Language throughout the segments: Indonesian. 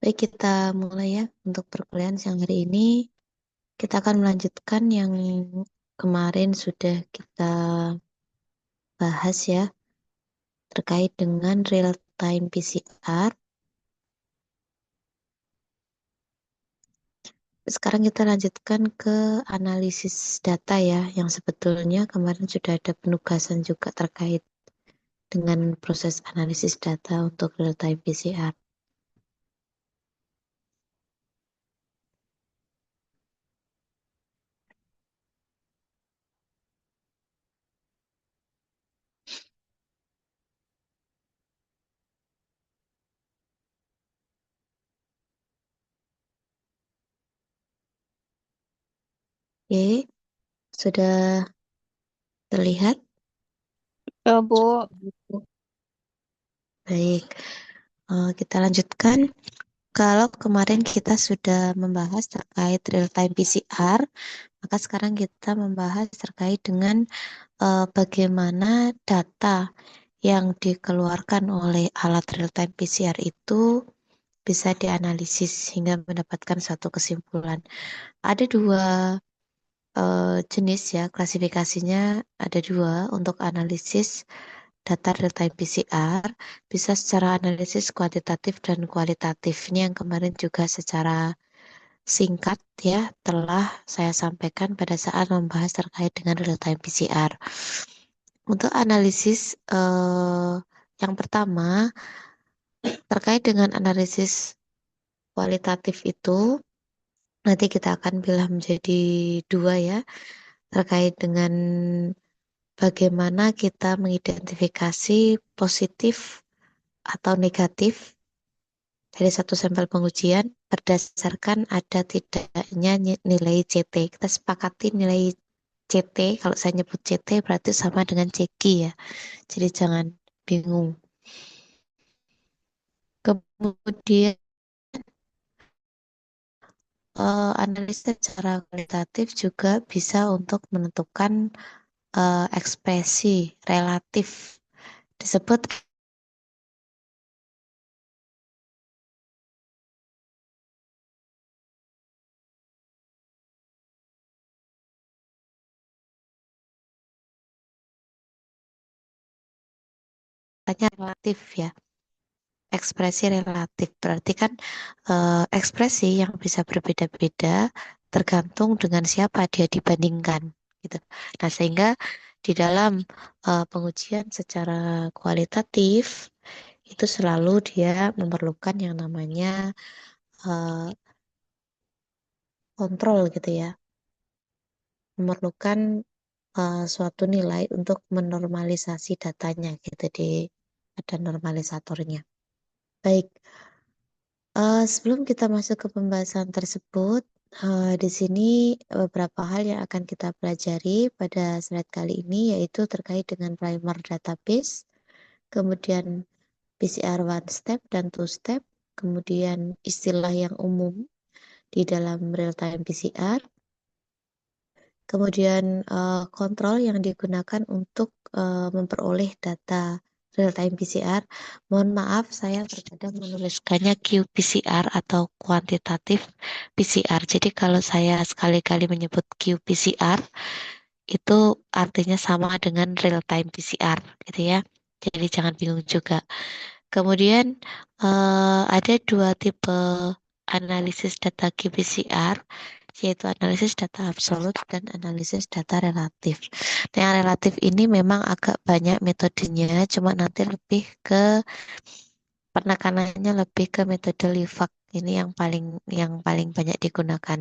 Baik, kita mulai ya untuk perkuliahan siang hari ini. Kita akan melanjutkan yang kemarin sudah kita bahas ya, terkait dengan real time PCR. Sekarang kita lanjutkan ke analisis data ya, yang sebetulnya kemarin sudah ada penugasan juga terkait dengan proses analisis data untuk real time PCR. Oke, sudah terlihat? Ya, Bu. Baik, kita lanjutkan. Kalau kemarin kita sudah membahas terkait real time PCR, maka sekarang kita membahas terkait dengan bagaimana data yang dikeluarkan oleh alat real time PCR itu bisa dianalisis hingga mendapatkan suatu kesimpulan. Ada dua jenis ya, klasifikasinya ada dua untuk analisis data real time PCR, bisa secara analisis kuantitatif dan kualitatif. Ini yang kemarin juga secara singkat ya telah saya sampaikan pada saat membahas terkait dengan real time PCR. Untuk analisis yang pertama terkait dengan analisis kualitatif itu nanti kita akan pilih menjadi dua ya, terkait dengan bagaimana kita mengidentifikasi positif atau negatif dari satu sampel pengujian berdasarkan ada tidaknya nilai CT. Kita sepakati nilai CT, kalau saya nyebut CT berarti sama dengan CG ya. Jadi jangan bingung. Kemudian analisa secara kualitatif juga bisa untuk menentukan ekspresi relatif. Disebut katanya relatif ya. Ekspresi relatif berarti kan ekspresi yang bisa berbeda-beda tergantung dengan siapa dia dibandingkan gitu. Nah, sehingga di dalam pengujian secara kualitatif itu selalu dia memerlukan yang namanya eh, kontrol gitu ya, memerlukan suatu nilai untuk menormalisasi datanya gitu, di ada normalisatornya. Baik, sebelum kita masuk ke pembahasan tersebut, di sini beberapa hal yang akan kita pelajari pada slide kali ini yaitu terkait dengan primer database, kemudian PCR one step dan two step, kemudian istilah yang umum di dalam real time PCR, kemudian kontrol yang digunakan untuk memperoleh data real time PCR. Mohon maaf, saya terkadang menuliskannya qPCR atau kuantitatif PCR. Jadi kalau saya sekali-kali menyebut qPCR, itu artinya sama dengan real time PCR, gitu ya. Jadi jangan bingung juga. Kemudian ada dua tipe analisis data qPCR, yaitu analisis data absolut dan analisis data relatif. Nah, yang relatif ini memang agak banyak metodenya, cuma nanti lebih ke penekanannya lebih ke metode Livac. Ini yang paling banyak digunakan,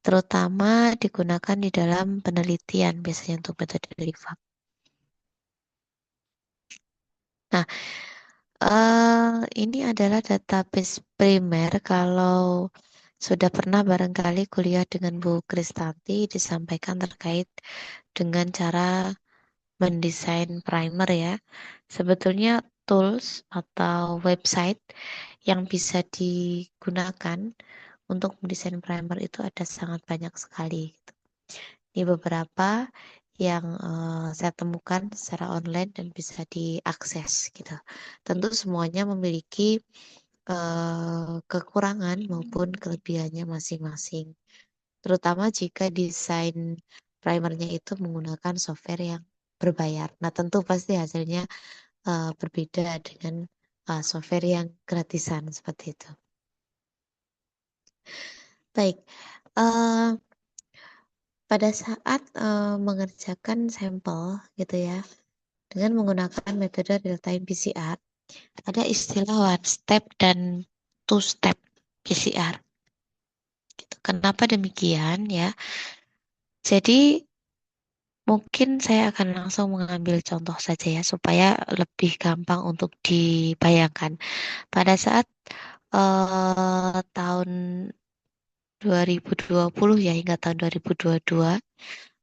terutama digunakan di dalam penelitian biasanya untuk metode Livac. Nah, ini adalah database primer. Kalau sudah pernah barangkali kuliah dengan Bu Kristanti, disampaikan terkait dengan cara mendesain primer ya. Sebetulnya tools atau website yang bisa digunakan untuk mendesain primer itu ada sangat banyak sekali. Ini beberapa yang saya temukan secara online dan bisa diakses gitu. Tentu semuanya memiliki kekurangan maupun kelebihannya masing-masing. Terutama jika desain primernya itu menggunakan software yang berbayar. Nah, tentu pasti hasilnya berbeda dengan software yang gratisan seperti itu. Baik, eh, pada saat mengerjakan sampel gitu ya, dengan menggunakan metode real-time PCR, ada istilah one step dan two step PCR. Gitu. Kenapa demikian ya? Jadi mungkin saya akan langsung mengambil contoh saja ya supaya lebih gampang untuk dibayangkan. Pada saat tahun 2020 ya hingga tahun 2022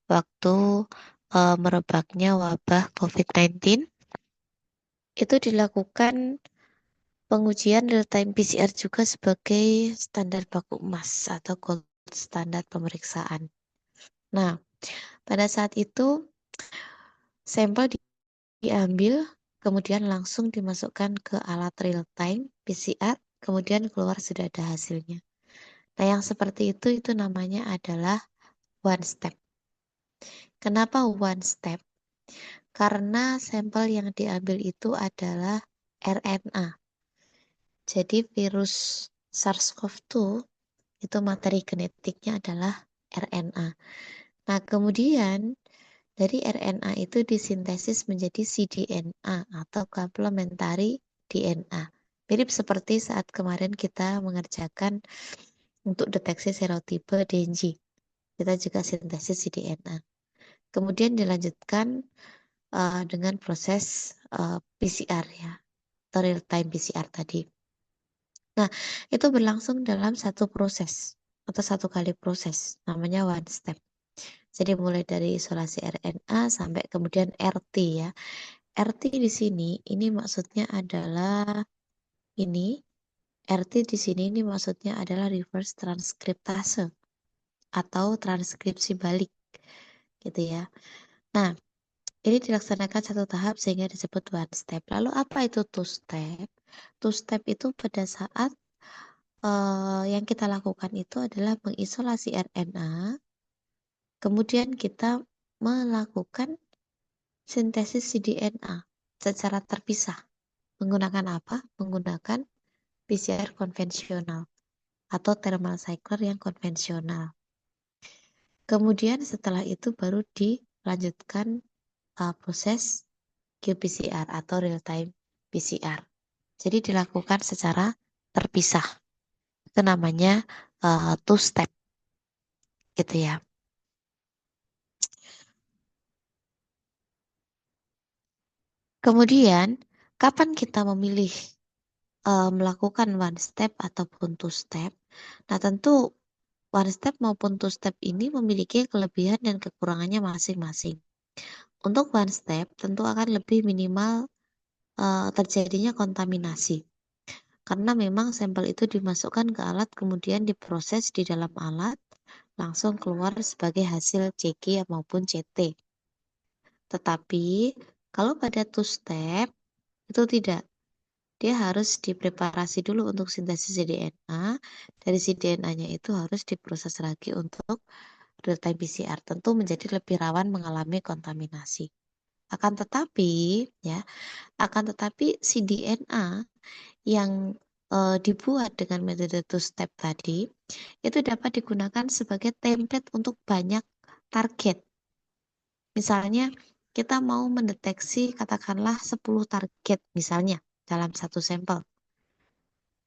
waktu merebaknya wabah COVID-19 itu dilakukan pengujian real-time PCR juga sebagai standar baku emas atau gold standar pemeriksaan. Nah, pada saat itu sampel diambil, kemudian langsung dimasukkan ke alat real-time PCR, kemudian keluar sudah ada hasilnya. Nah, yang seperti itu namanya adalah one step. Kenapa one step? Karena sampel yang diambil itu adalah RNA. Jadi virus SARS-CoV-2 itu materi genetiknya adalah RNA. Nah, kemudian dari RNA itu disintesis menjadi cDNA atau complementary DNA. Mirip seperti saat kemarin kita mengerjakan untuk deteksi serotipe Dengue. Kita juga sintesis cDNA. Kemudian dilanjutkan dengan proses PCR ya, atau real time PCR tadi. Nah, itu berlangsung dalam satu proses atau satu kali proses, namanya one step. Jadi mulai dari isolasi RNA sampai kemudian RT ya. RT di sini ini maksudnya adalah ini RT di sini ini maksudnya adalah reverse transkriptase atau transkripsi balik gitu ya. Nah, ini dilaksanakan satu tahap sehingga disebut one step. Lalu apa itu two step? Two step itu pada saat yang kita lakukan itu adalah mengisolasi RNA, kemudian kita melakukan sintesis cDNA secara terpisah. Menggunakan apa? Menggunakan PCR konvensional atau thermal cycler yang konvensional. Kemudian setelah itu baru dilanjutkan proses qPCR atau real time PCR. Jadi dilakukan secara terpisah. Itu namanya two step gitu ya. Kemudian kapan kita memilih melakukan one step ataupun two step? Nah, tentu one step maupun two step ini memiliki kelebihan dan kekurangannya masing-masing. Untuk one step tentu akan lebih minimal terjadinya kontaminasi. Karena memang sampel itu dimasukkan ke alat kemudian diproses di dalam alat langsung keluar sebagai hasil CG maupun CT. Tetapi kalau pada two step itu tidak. Dia harus dipreparasi dulu untuk sintesis cDNA. Dari cDNA-nya itu harus diproses lagi untuk real-time PCR. Tentu menjadi lebih rawan mengalami kontaminasi. Akan tetapi, ya, akan tetapi cDNA yang dibuat dengan metode two-step tadi itu dapat digunakan sebagai template untuk banyak target. Misalnya, kita mau mendeteksi katakanlah 10 target misalnya dalam satu sampel.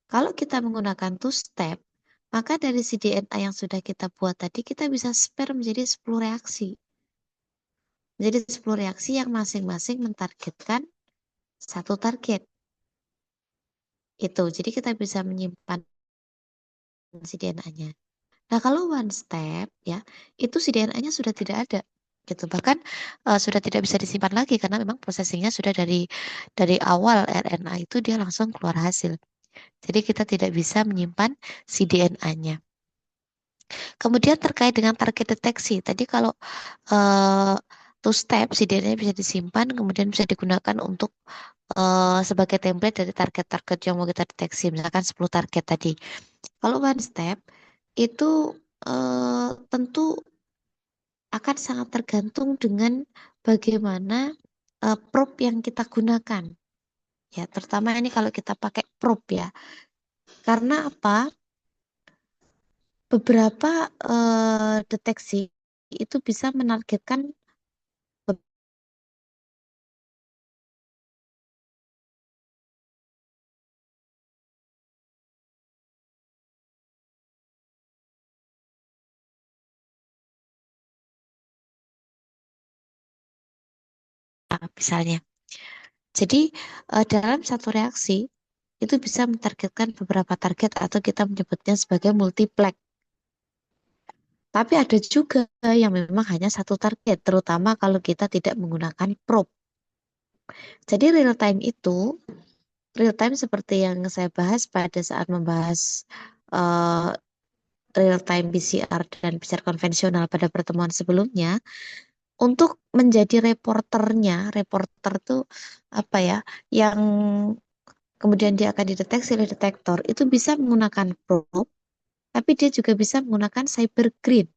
Kalau kita menggunakan two step, maka dari cDNA yang sudah kita buat tadi, kita bisa spare menjadi 10 reaksi. Menjadi 10 reaksi yang masing-masing mentargetkan satu target. Itu, jadi kita bisa menyimpan cDNA-nya. Nah, kalau one step, ya, itu cDNA-nya sudah tidak ada. Gitu. Bahkan sudah tidak bisa disimpan lagi karena memang prosesingnya sudah dari awal RNA itu dia langsung keluar hasil. Jadi kita tidak bisa menyimpan cDNA-nya. Kemudian terkait dengan target deteksi, tadi kalau eh, two step CDR-nya bisa disimpan, kemudian bisa digunakan untuk sebagai template dari target-target yang mau kita deteksi, misalkan 10 target tadi. Kalau one step itu tentu akan sangat tergantung dengan bagaimana probe yang kita gunakan. Ya, terutama ini kalau kita pakai probe ya. Karena apa? Beberapa deteksi itu bisa menargetkan beberapa, misalnya. Jadi dalam satu reaksi itu bisa mentargetkan beberapa target atau kita menyebutnya sebagai multiplex. Tapi ada juga yang memang hanya satu target, terutama kalau kita tidak menggunakan probe. Jadi real time seperti yang saya bahas pada saat membahas eh, real time PCR dan PCR konvensional pada pertemuan sebelumnya, untuk menjadi reporter tuh apa ya, yang kemudian dia akan dideteksi oleh detektor, itu bisa menggunakan probe, tapi dia juga bisa menggunakan cybergrid.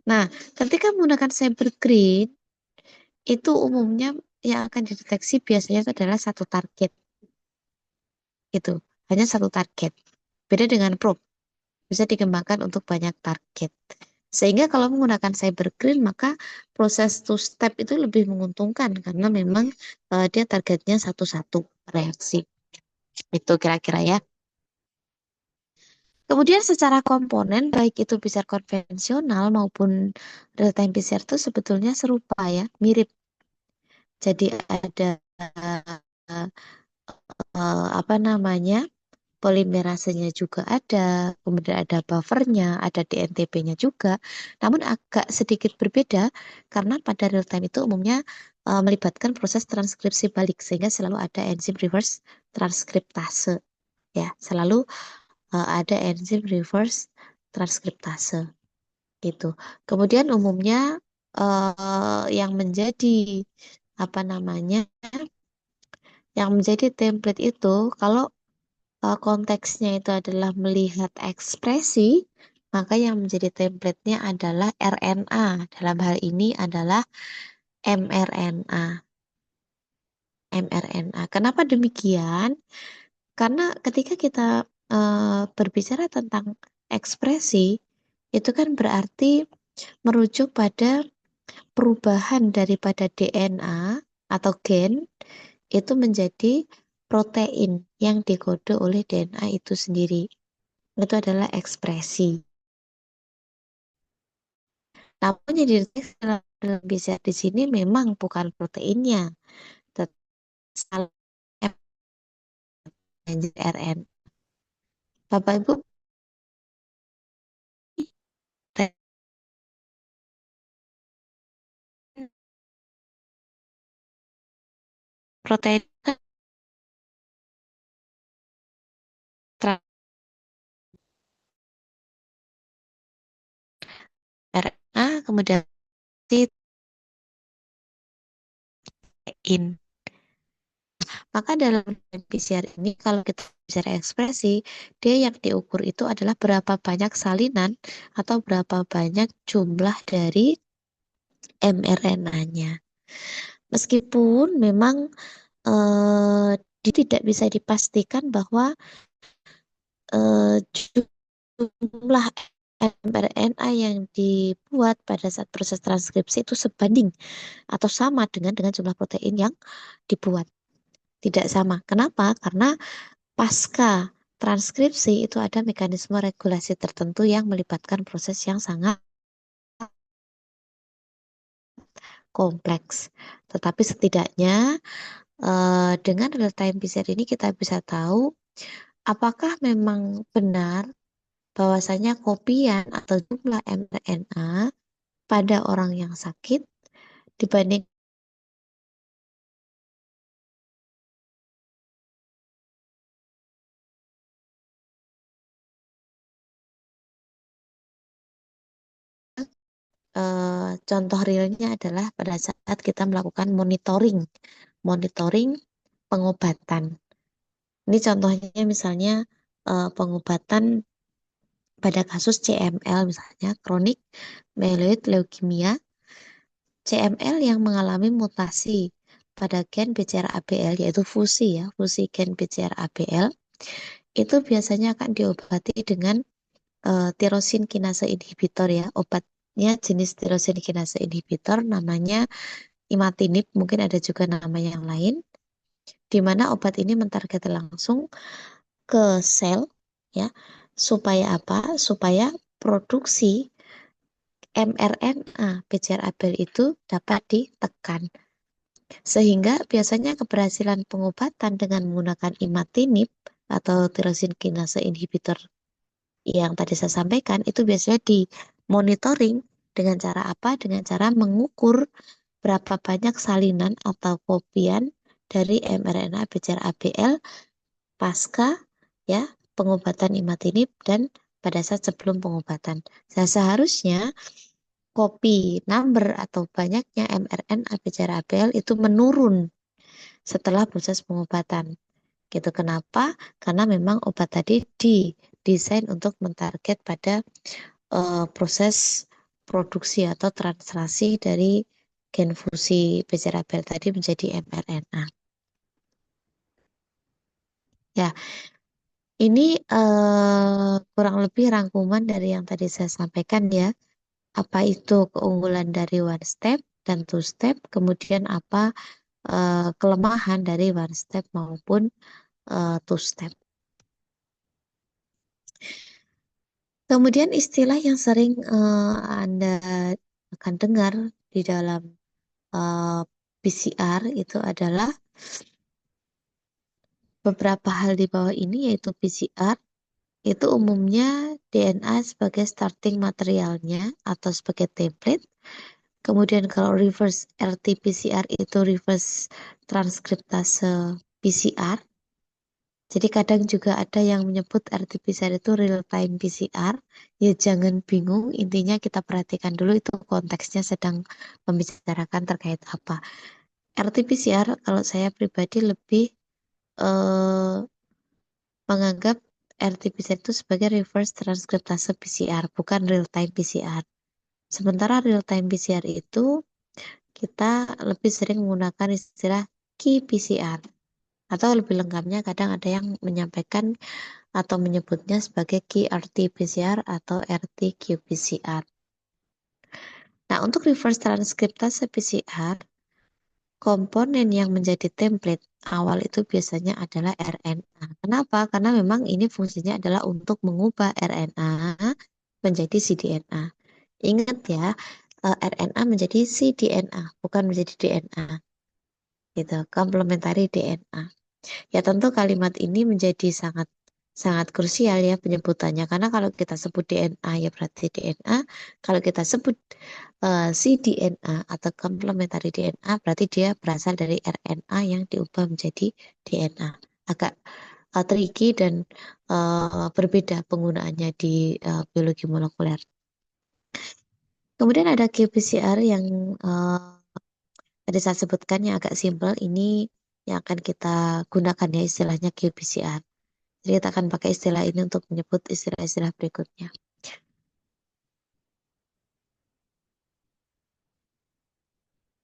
Nah, ketika menggunakan cybergrid, itu umumnya yang akan dideteksi biasanya itu adalah satu target, gitu. Hanya satu target. Beda dengan probe, bisa dikembangkan untuk banyak target. Sehingga kalau menggunakan cybergrid, maka proses two step itu lebih menguntungkan karena memang dia targetnya satu-satu reaksi. Itu kira-kira ya. Kemudian secara komponen, baik itu PCR konvensional maupun real time PCR itu sebetulnya serupa ya, mirip. Jadi ada apa namanya, polimerasenya juga ada, kemudian ada buffernya, ada DNTP-nya juga. Namun agak sedikit berbeda karena pada real time itu umumnya melibatkan proses transkripsi balik sehingga selalu ada enzim reverse transkriptase ya, selalu ada enzim reverse transkriptase gitu. Kemudian umumnya yang menjadi apa namanya, yang menjadi template itu kalau konteksnya itu adalah melihat ekspresi, maka yang menjadi template-nya adalah RNA. Dalam hal ini adalah mRNA. mRNA. Kenapa demikian? Karena ketika kita berbicara tentang ekspresi, itu kan berarti merujuk pada perubahan daripada DNA atau gen itu menjadi protein yang dikode oleh DNA itu sendiri. Itu adalah ekspresi. Namun yang dideteksi dalam PCR di sini memang bukan proteinnya, tetapi RN. Bapak Ibu, protein RNA kemudian protein. Maka dalam PCR ini kalau kita bicara ekspresi, dia yang diukur itu adalah berapa banyak salinan atau berapa banyak jumlah dari mRNA-nya. Meskipun memang tidak bisa dipastikan bahwa jumlah mRNA yang dibuat pada saat proses transkripsi itu sebanding atau sama dengan jumlah protein yang dibuat. Tidak sama. Kenapa? Karena pasca transkripsi itu ada mekanisme regulasi tertentu yang melibatkan proses yang sangat kompleks. Tetapi setidaknya dengan real time PCR ini kita bisa tahu apakah memang benar bahwasanya kopian atau jumlah mRNA pada orang yang sakit dibanding contoh realnya adalah pada saat kita melakukan monitoring pengobatan. Ini contohnya misalnya pengobatan pada kasus CML misalnya, kronik myeloid leukemia, CML yang mengalami mutasi pada gen BCR-ABL yaitu fusi ya, fusi gen BCR-ABL itu biasanya akan diobati dengan tirosin kinase inhibitor ya. Obatnya jenis tirosin kinase inhibitor namanya imatinib, mungkin ada juga nama yang lain, di mana obat ini mentarget langsung ke sel ya. Supaya apa? Supaya produksi mRNA BCR-ABL itu dapat ditekan. Sehingga biasanya keberhasilan pengobatan dengan menggunakan imatinib atau tirosin kinase inhibitor yang tadi saya sampaikan itu biasanya dimonitoring dengan cara apa? Dengan cara mengukur berapa banyak salinan atau kopian dari mRNA BCR-ABL pasca ya pengobatan imatinib dan pada saat sebelum pengobatan. Nah, seharusnya kopi number atau banyaknya mRNA BCR-ABL itu menurun setelah proses pengobatan. Gitu. Kenapa? Karena memang obat tadi didesain untuk mentarget pada proses produksi atau translasi dari gen fusi BCR-ABL tadi menjadi mRNA. Ya, ini kurang lebih rangkuman dari yang tadi saya sampaikan ya. Apa itu keunggulan dari one step dan two step, kemudian apa kelemahan dari one step maupun two step. Kemudian istilah yang sering Anda akan dengar di dalam eh, PCR itu adalah beberapa hal di bawah ini yaitu PCR itu umumnya DNA sebagai starting materialnya atau sebagai template. Kemudian kalau reverse RT-PCR itu reverse transkriptase PCR. Jadi kadang juga ada yang menyebut RT-PCR itu real time PCR. Ya jangan bingung, intinya kita perhatikan dulu itu konteksnya sedang membicarakan terkait apa. RT-PCR kalau saya pribadi lebih eh, menganggap RT-PCR itu sebagai reverse transkriptase PCR, bukan real time PCR. Sementara real time PCR itu kita lebih sering menggunakan istilah qPCR atau lebih lengkapnya kadang ada yang menyampaikan atau menyebutnya sebagai qRT-PCR atau RT-qPCR. Nah, untuk reverse transkriptase PCR, komponen yang menjadi template awal itu biasanya adalah RNA. Kenapa? Karena memang ini fungsinya adalah untuk mengubah RNA menjadi cDNA. Ingat ya, RNA menjadi cDNA, bukan menjadi DNA. Gitu, komplementari DNA. Ya tentu kalimat ini menjadi sangat sangat krusial ya penyebutannya karena kalau kita sebut DNA ya berarti DNA, kalau kita sebut cDNA atau complementary DNA berarti dia berasal dari RNA yang diubah menjadi DNA. Agak tricky dan berbeda penggunaannya di biologi molekuler. Kemudian ada qPCR yang eh, tadi saya sebutkan yang agak simpel ini yang akan kita gunakan ya istilahnya qPCR. Jadi kita akan pakai istilah ini untuk menyebut istilah-istilah berikutnya.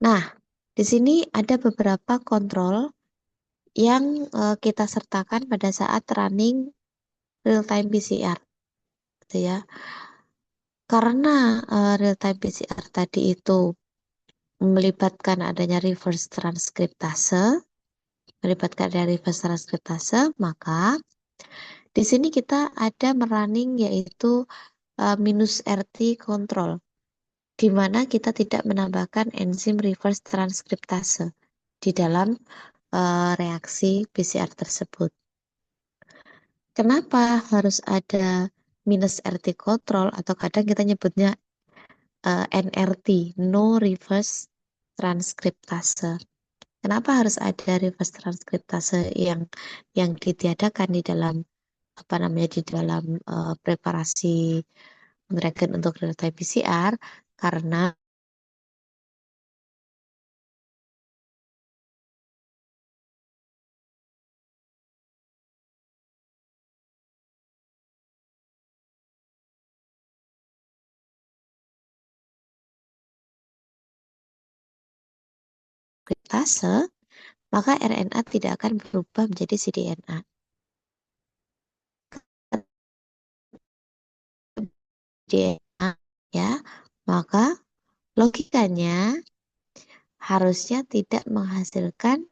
Nah, di sini ada beberapa kontrol yang kita sertakan pada saat running real time PCR, gitu ya. Karena real time PCR tadi itu melibatkan adanya reverse transkriptase, maka di sini kita ada merunning yaitu minus RT control, di mana kita tidak menambahkan enzim reverse transkriptase di dalam reaksi PCR tersebut. Kenapa harus ada minus RT control atau kadang kita nyebutnya NRT, no reverse transkriptase. Kenapa harus ada reverse transkriptase yang ditiadakan di dalam apa namanya di dalam preparasi reagen untuk real time PCR? karena kriptase, maka RNA tidak akan berubah menjadi cDNA. DNA ya, maka logikanya harusnya tidak menghasilkan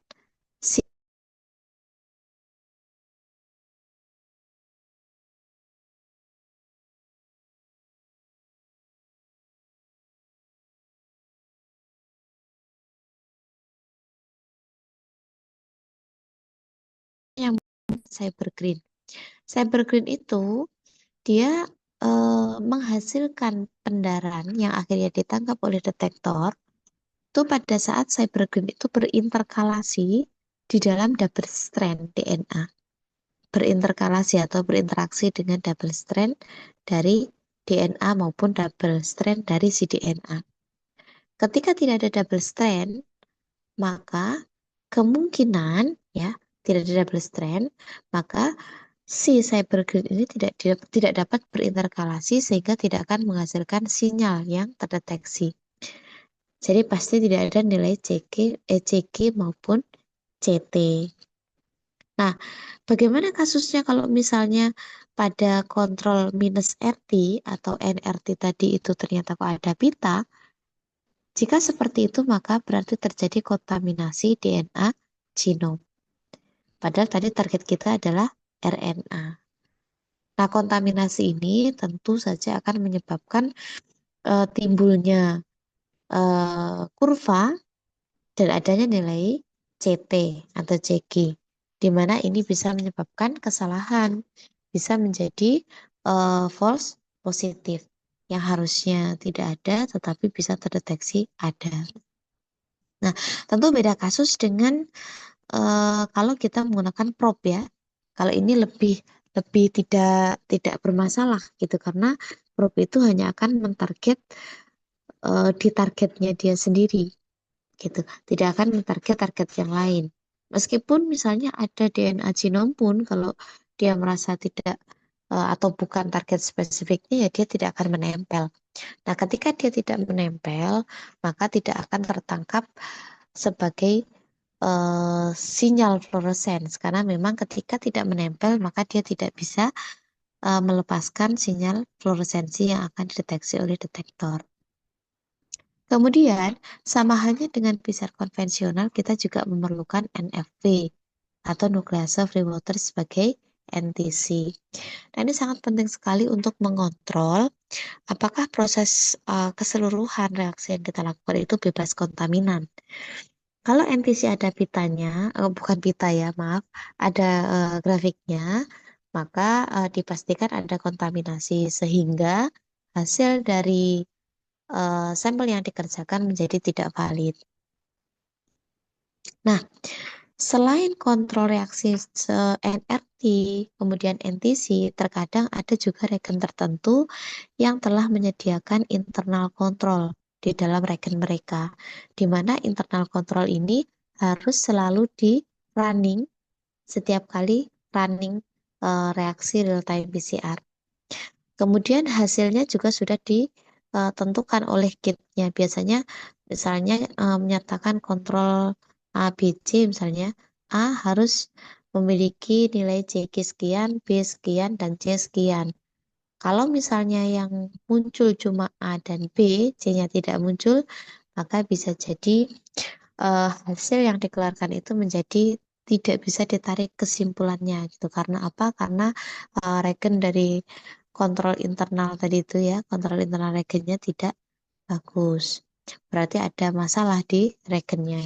yang cybergreen. Cybergreen itu dia menghasilkan pendaran yang akhirnya ditangkap oleh detektor itu pada saat cybergreen itu berinterkalasi di dalam double strand DNA. Berinterkalasi atau berinteraksi dengan double strand dari DNA maupun double strand dari si DNA. Ketika tidak ada double strand, maka kemungkinan ya tidak ada double strand, maka si cybergreen ini tidak dapat berinterkalasi sehingga tidak akan menghasilkan sinyal yang terdeteksi. Jadi pasti tidak ada nilai CG maupun CT. Nah, bagaimana kasusnya kalau misalnya pada kontrol minus RT atau NRT tadi itu ternyata kok ada pita? Jika seperti itu, maka berarti terjadi kontaminasi DNA genom. Padahal tadi target kita adalah RNA. Nah, kontaminasi ini tentu saja akan menyebabkan timbulnya kurva dan adanya nilai CT atau CG, di mana ini bisa menyebabkan kesalahan, bisa menjadi false positif, yang harusnya tidak ada tetapi bisa terdeteksi ada. Nah, tentu beda kasus dengan kalau kita menggunakan probe ya. Kalau ini lebih lebih tidak bermasalah gitu karena probe itu hanya akan mentarget di targetnya dia sendiri gitu. Tidak akan mentarget target yang lain. Meskipun misalnya ada DNA genom pun kalau dia merasa tidak atau bukan target spesifiknya ya dia tidak akan menempel. Nah, ketika dia tidak menempel, maka tidak akan tertangkap sebagai sinyal fluorescence karena memang ketika tidak menempel maka dia tidak bisa melepaskan sinyal fluoresensi yang akan dideteksi oleh detektor. Kemudian, sama halnya dengan PCR konvensional, kita juga memerlukan NFV atau nuclease free water sebagai NTC. Nah, ini sangat penting sekali untuk mengontrol apakah proses keseluruhan reaksi yang kita lakukan itu bebas kontaminan. Kalau NTC ada pitanya, bukan pita ya, maaf, ada grafiknya, maka dipastikan ada kontaminasi sehingga hasil dari sampel yang dikerjakan menjadi tidak valid. Nah, selain kontrol reaksi NRT, kemudian NTC, terkadang ada juga regen tertentu yang telah menyediakan internal kontrol di dalam regen mereka, di mana internal kontrol ini harus selalu di running setiap kali running reaksi real time PCR. Kemudian hasilnya juga sudah ditentukan oleh kitnya. Biasanya misalnya menyatakan kontrol A, B, C misalnya. A harus memiliki nilai CG sekian, B sekian, dan C sekian. Kalau misalnya yang muncul cuma A dan B, C-nya tidak muncul, maka bisa jadi hasil yang dikeluarkan itu menjadi tidak bisa ditarik kesimpulannya gitu. Karena apa? Karena regen dari kontrol internal tadi itu ya, kontrol internal regennya tidak bagus. Berarti ada masalah di regennya.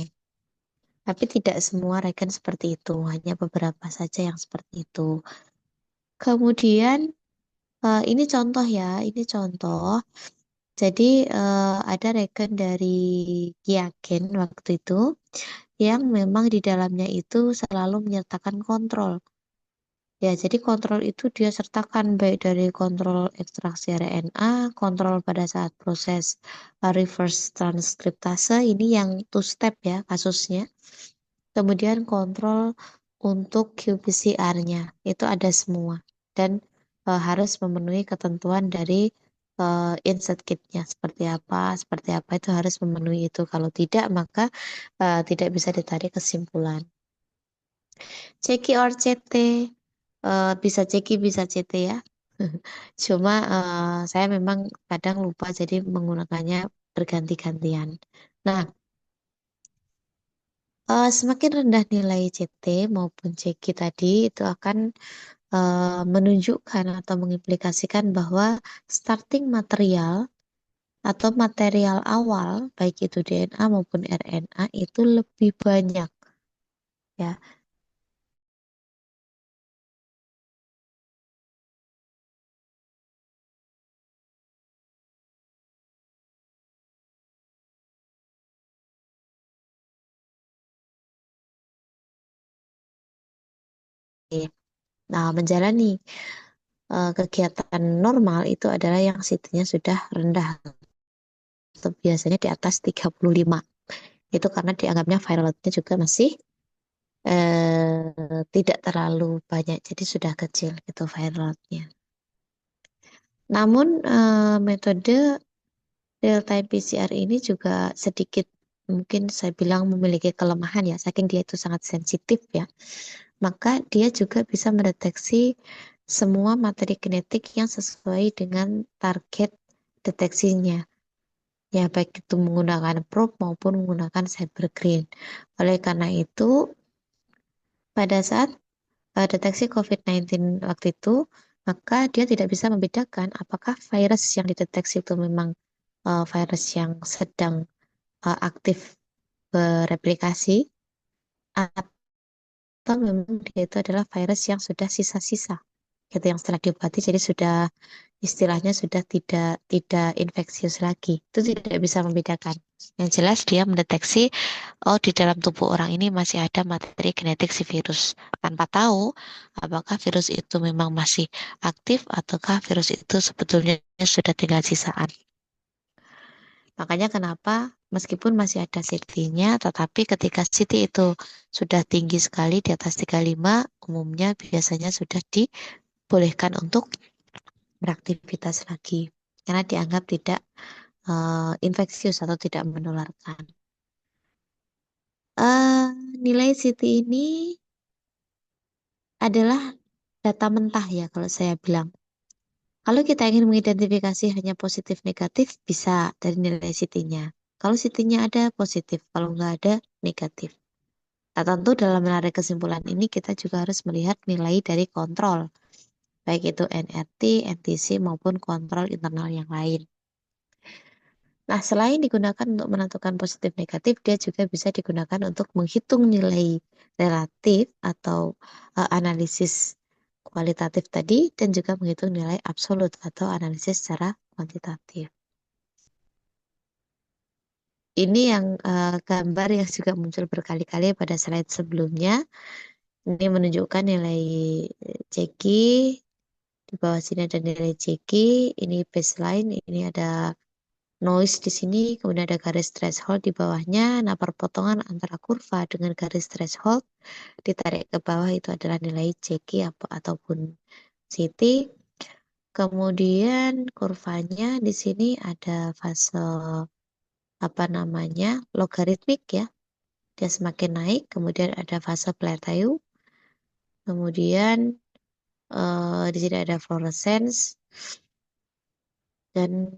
Tapi tidak semua regen seperti itu, hanya beberapa saja yang seperti itu. Kemudian ini contoh ya, ini contoh. Jadi ada regen dari Kiagen waktu itu yang memang di dalamnya itu selalu menyertakan kontrol. Ya, jadi kontrol itu dia sertakan baik dari kontrol ekstraksi RNA, kontrol pada saat proses reverse transkriptase, ini yang two step ya kasusnya. Kemudian kontrol untuk qPCR-nya, itu ada semua. Dan harus memenuhi ketentuan dari insert kit-nya. Seperti apa itu harus memenuhi itu. Kalau tidak, maka tidak bisa ditarik kesimpulan. Ceki or CT, bisa ceki bisa CT ya. Cuma saya memang kadang lupa jadi menggunakannya berganti-gantian. Nah, semakin rendah nilai CT maupun Ceki tadi itu akan menunjukkan atau mengimplikasikan bahwa starting material atau material awal baik itu DNA maupun RNA itu lebih banyak ya. Nah, menjalani kegiatan normal itu adalah yang CT-nya sudah rendah atau biasanya di atas 35. Itu karena dianggapnya viral load-nya juga masih tidak terlalu banyak, jadi sudah kecil itu viral load-nya. Namun metode real time PCR ini juga sedikit mungkin saya bilang memiliki kelemahan ya, saking dia itu sangat sensitif ya. Maka dia juga bisa mendeteksi semua materi genetik yang sesuai dengan target deteksinya. Ya, baik itu menggunakan probe maupun menggunakan cybergreen. Oleh karena itu, pada saat deteksi COVID-19 waktu itu, maka dia tidak bisa membedakan apakah virus yang dideteksi itu memang virus yang sedang aktif bereplikasi atau memang dia itu adalah virus yang sudah sisa-sisa gitu yang setelah diobati jadi sudah istilahnya sudah tidak infeksius lagi. Itu tidak bisa membedakan. Yang jelas dia mendeteksi oh di dalam tubuh orang ini masih ada materi genetik si virus tanpa tahu apakah virus itu memang masih aktif ataukah virus itu sebetulnya sudah tinggal sisaan. Makanya kenapa meskipun masih ada CT-nya, tetapi ketika CT itu sudah tinggi sekali di atas 35, umumnya biasanya sudah dibolehkan untuk beraktivitas lagi. Karena dianggap tidak infeksius atau tidak menularkan. Eh, Nilai CT ini adalah data mentah ya kalau saya bilang. Kalau kita ingin mengidentifikasi hanya positif negatif, bisa dari nilai CT-nya. Kalau CT-nya ada positif, kalau nggak ada negatif. Nah, tentu dalam menarik kesimpulan ini kita juga harus melihat nilai dari kontrol, baik itu NRT, NTC maupun kontrol internal yang lain. Nah, selain digunakan untuk menentukan positif negatif, dia juga bisa digunakan untuk menghitung nilai relatif atau analisis kualitatif tadi dan juga menghitung nilai absolut atau analisis secara kuantitatif. Ini yang gambar yang juga muncul berkali-kali pada slide sebelumnya. Ini menunjukkan nilai Ceki. Di bawah sini ada nilai Ceki. Ini baseline. Ini ada noise di sini. Kemudian ada garis threshold di bawahnya. Nah, perpotongan antara kurva dengan garis threshold ditarik ke bawah itu adalah nilai Ceki ataupun CT. Kemudian kurvanya di sini ada fase apa namanya logaritmik ya. Dia semakin naik, kemudian ada fase plateau, kemudian di sini ada fluorescence dan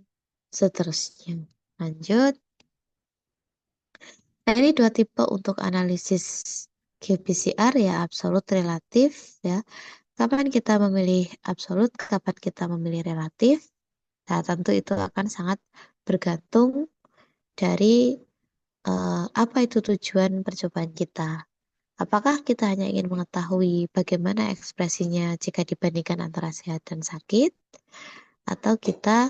seterusnya. Lanjut. Nah, ini dua tipe untuk analisis qPCR ya, absolut relatif ya. Kapan kita memilih absolut, kapan kita memilih relatif. Nah, tentu itu akan sangat bergantung dari apa itu tujuan percobaan kita. Apakah kita hanya ingin mengetahui bagaimana ekspresinya jika dibandingkan antara sehat dan sakit, atau kita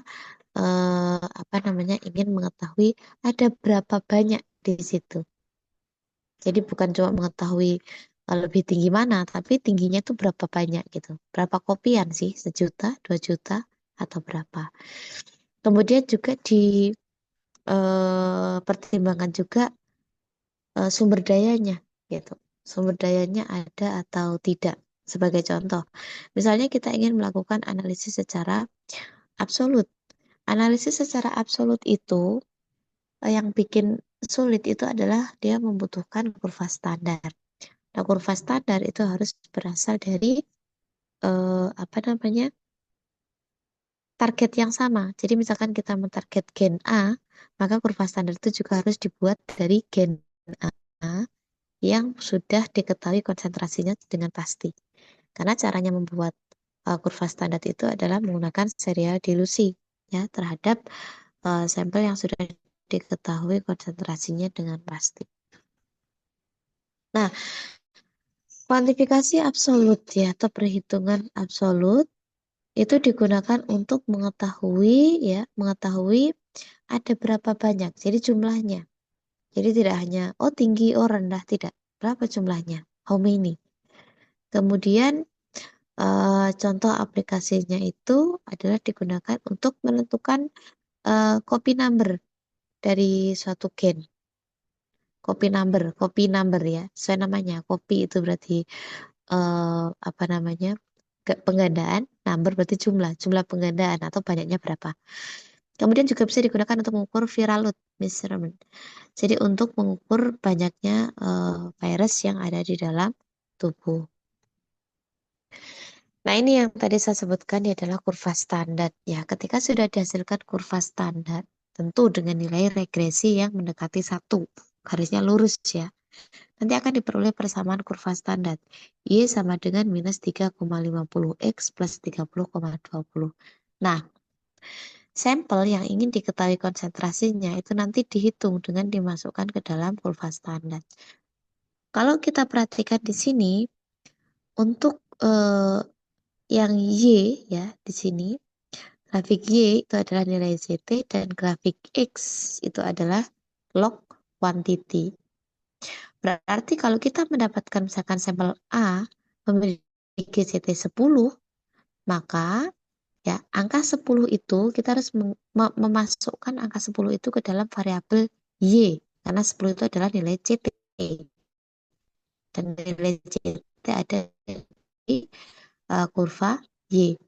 apa namanya ingin mengetahui ada berapa banyak di situ. Jadi bukan cuma mengetahui lebih tinggi mana, tapi tingginya itu berapa banyak gitu. Berapa kopian sih? 1 juta, 2 juta, atau berapa? Kemudian juga pertimbangkan juga sumber dayanya gitu. Sumber dayanya ada atau tidak. Sebagai contoh, misalnya kita ingin melakukan analisis secara absolut. Analisis secara absolut itu yang bikin sulit itu adalah dia membutuhkan kurva standar. Nah, kurva standar itu harus berasal dari apa namanya, target yang sama. Jadi misalkan kita mentarget gen A, maka kurva standar itu juga harus dibuat dari gen A yang sudah diketahui konsentrasinya dengan pasti. Karena caranya membuat kurva standar itu adalah menggunakan serial dilusi ya terhadap sampel yang sudah diketahui konsentrasinya dengan pasti. Nah, kuantifikasi absolut ya atau perhitungan absolut itu digunakan untuk mengetahui ada berapa banyak. Jadi jumlahnya. Jadi tidak hanya tinggi, rendah, tidak. Berapa jumlahnya? How many? Kemudian contoh aplikasinya itu adalah digunakan untuk menentukan copy number dari suatu gen. Copy number ya. Sesuai namanya. Copy itu berarti apa namanya? Penggandaan, number berarti jumlah penggandaan atau banyaknya berapa. Kemudian juga bisa digunakan untuk mengukur viral load measurement. Jadi untuk mengukur banyaknya virus yang ada di dalam tubuh. Nah, ini yang tadi saya sebutkan adalah kurva standar. Ya, ketika sudah dihasilkan kurva standar, tentu dengan nilai regresi yang mendekati 1. Garisnya lurus ya. Nanti akan diperoleh persamaan kurva standar. Y sama dengan minus 3,50 X plus 30,20. Nah, sampel yang ingin diketahui konsentrasinya itu nanti dihitung dengan dimasukkan ke dalam kurva standar. Kalau kita perhatikan di sini, untuk yang Y ya di sini, grafik Y itu adalah nilai ZT dan grafik X itu adalah log quantity. Berarti kalau kita mendapatkan misalkan sampel A memiliki ZT 10, maka ya angka 10 itu kita harus memasukkan angka 10 itu ke dalam variabel Y karena 10 itu adalah nilai CT dan nilai CT ada di kurva Y.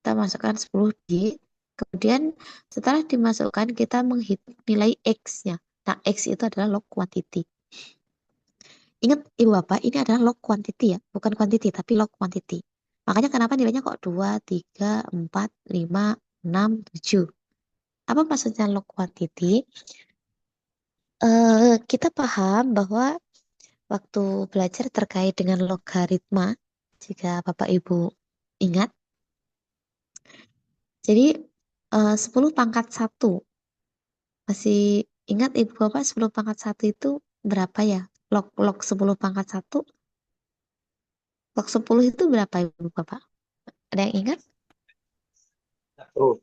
Kita masukkan 10 Y, kemudian setelah dimasukkan kita menghitung nilai X-nya. Nah, X itu adalah log quantity. Ingat Ibu Bapak, ini adalah log quantity ya, bukan quantity tapi log quantity. Makanya kenapa nilainya kok 2, 3, 4, 5, 6, 7. Apa maksudnya log quantity? Kita paham bahwa waktu belajar terkait dengan logaritma, jika Bapak Ibu ingat, jadi 10 pangkat 1. Masih ingat Ibu Bapak 10 pangkat 1 itu berapa ya? Log 10 pangkat 1, log 10 itu berapa Ibu Bapak? Ada yang ingat? Satu.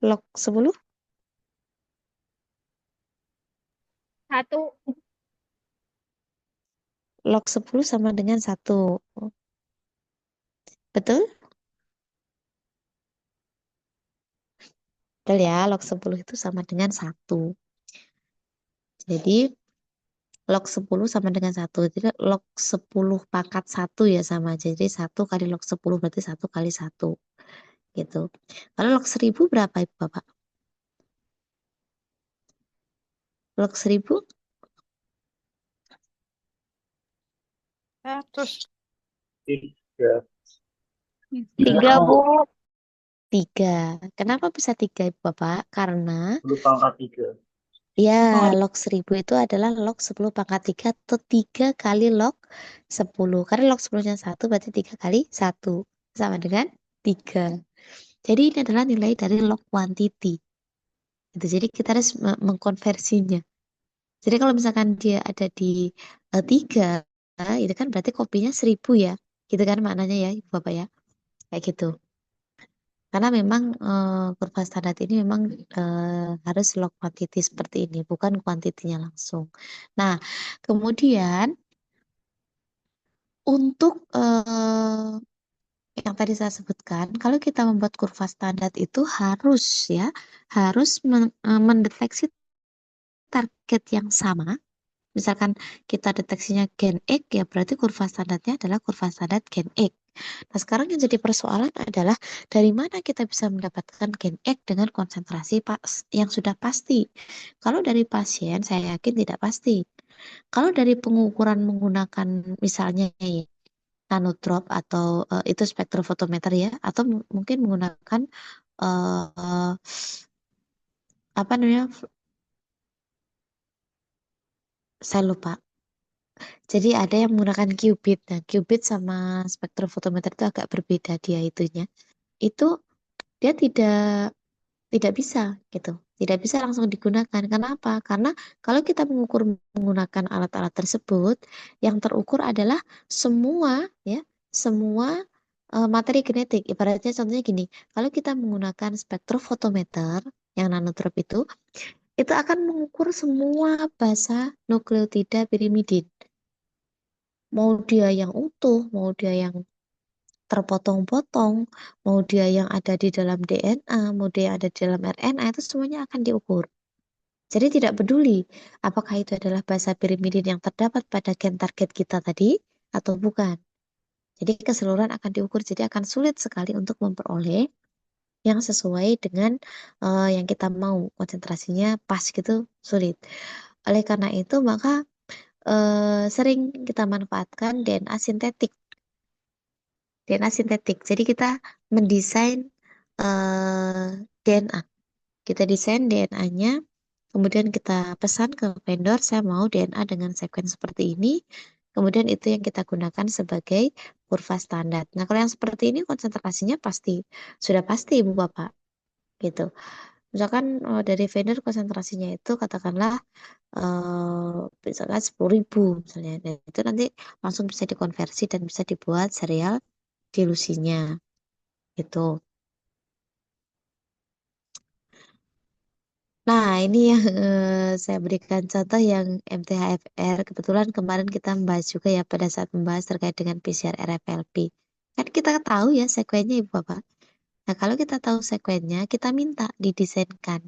Log 10? Satu. Log 10 sama dengan 1. Betul? Betul ya, log 10 itu sama dengan 1. Jadi log 10 sama dengan 1. Jadi log 10 pangkat 1 ya sama aja. Jadi 1 kali log 10 berarti 1 kali 1. Gitu. Kalau log 1000 berapa Ibu Bapak? Log 1000? 100. 3. 3, Bu. 3. Kenapa bisa 3 Ibu Bapak? Karena 10 pangkat 3. ya Oh, log 1000 itu adalah log 10 pangkat 3 atau 3 kali log 10. Karena log 10-nya 1 berarti 3 kali 1. Sama dengan 3. Jadi ini adalah nilai dari log quantity. Gitu. Jadi kita harus mengkonversinya. Jadi kalau misalkan dia ada di 3, itu kan berarti kopinya 1000 ya. Gitu kan maknanya ya Ibu Bapak ya. Kayak gitu. Karena memang kurva standar ini memang harus log quantity seperti ini, bukan kuantitinya langsung. Nah, kemudian untuk yang tadi saya sebutkan, kalau kita membuat kurva standar itu harus mendeteksi target yang sama. Misalkan kita deteksinya gen X, ya berarti kurva standarnya adalah kurva standar gen X. Nah, sekarang yang jadi persoalan adalah dari mana kita bisa mendapatkan gen X dengan konsentrasi yang sudah pasti. Kalau dari pasien, saya yakin tidak pasti. Kalau dari pengukuran menggunakan misalnya ya, nanodrop atau itu spektrofotometer ya, atau mungkin menggunakan eh, apa namanya, saya lupa. Jadi ada yang menggunakan qubit. Nah, qubit sama spektrofotometer itu agak berbeda dia itunya. Itu dia tidak bisa gitu. Tidak bisa langsung digunakan. Kenapa? Karena kalau kita mengukur menggunakan alat-alat tersebut, yang terukur adalah semua ya, semua materi genetik. Ibaratnya contohnya gini, kalau kita menggunakan spektrofotometer yang nanodrop itu akan mengukur semua basa nukleotida pirimidin. Mau dia yang utuh, mau dia yang terpotong-potong, mau dia yang ada di dalam DNA, mau dia yang ada di dalam RNA, itu semuanya akan diukur. Jadi tidak peduli apakah itu adalah basa pirimidin yang terdapat pada gen target kita tadi atau bukan. Jadi keseluruhan akan diukur, jadi akan sulit sekali untuk memperoleh yang sesuai dengan yang kita mau, konsentrasinya pas gitu, sulit. Oleh karena itu maka sering kita manfaatkan DNA sintetik. DNA sintetik. Jadi kita mendesain DNA. Kita desain DNA-nya, kemudian kita pesan ke vendor, saya mau DNA dengan sequence seperti ini. Kemudian itu yang kita gunakan sebagai kurva standar. Nah, kalau yang seperti ini konsentrasinya sudah pasti Ibu Bapak, gitu. Misalkan dari vendor konsentrasinya itu katakanlah misalkan 10.000 misalnya. Dan itu nanti langsung bisa dikonversi dan bisa dibuat serial dilusinya gitu. Nah, ini yang saya berikan contoh yang MTHFR. Kebetulan kemarin kita membahas juga ya pada saat membahas terkait dengan PCR RFLP. Kan kita tahu ya sekuennya Ibu Bapak. Nah, kalau kita tahu sekuennya, kita minta didesainkan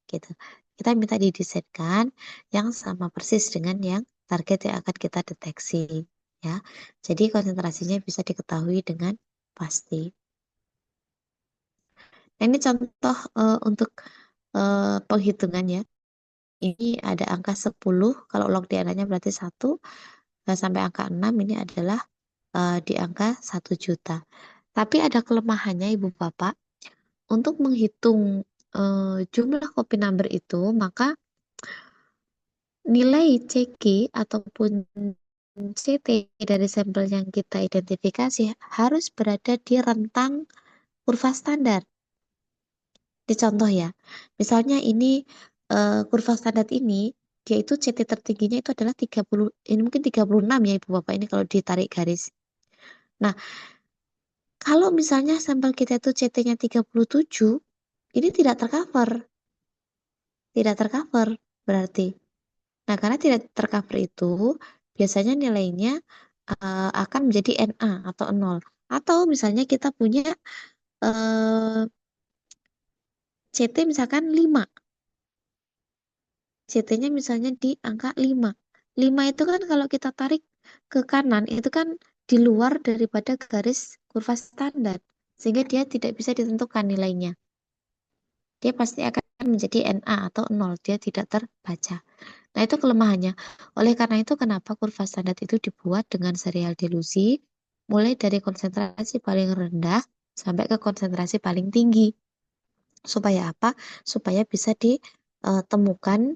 gitu. Kita minta didesainkan yang sama persis dengan yang target yang akan kita deteksi ya. Jadi konsentrasinya bisa diketahui dengan pasti. Nah, ini contoh untuk penghitungan ya. Ini ada angka 10, kalau log DNA-nya berarti 1, sampai angka 6 ini adalah di angka 1 juta. Tapi ada kelemahannya Ibu Bapak, untuk menghitung jumlah copy number itu, maka nilai CG ataupun CT dari sampel yang kita identifikasi harus berada di rentang kurva standar. Di contoh ya, misalnya ini kurva standar ini, dia itu CT tertingginya itu adalah 30, ini mungkin 36 ya Ibu Bapak ini kalau ditarik garis. Nah, kalau misalnya sampel kita itu CT-nya 37, ini tidak tercover. Tidak tercover berarti. Nah, karena tidak tercover itu, biasanya nilainya akan menjadi NA atau 0. Atau misalnya kita punya CT misalkan 5. CT-nya misalnya di angka 5. 5 itu kan kalau kita tarik ke kanan, itu kan di luar daripada garis kurva standar. Sehingga dia tidak bisa ditentukan nilainya. Dia pasti akan menjadi NA atau 0. Dia tidak terbaca. Nah, itu kelemahannya. Oleh karena itu, kenapa kurva standar itu dibuat dengan serial dilusi, mulai dari konsentrasi paling rendah sampai ke konsentrasi paling tinggi. Supaya apa? Supaya bisa ditemukan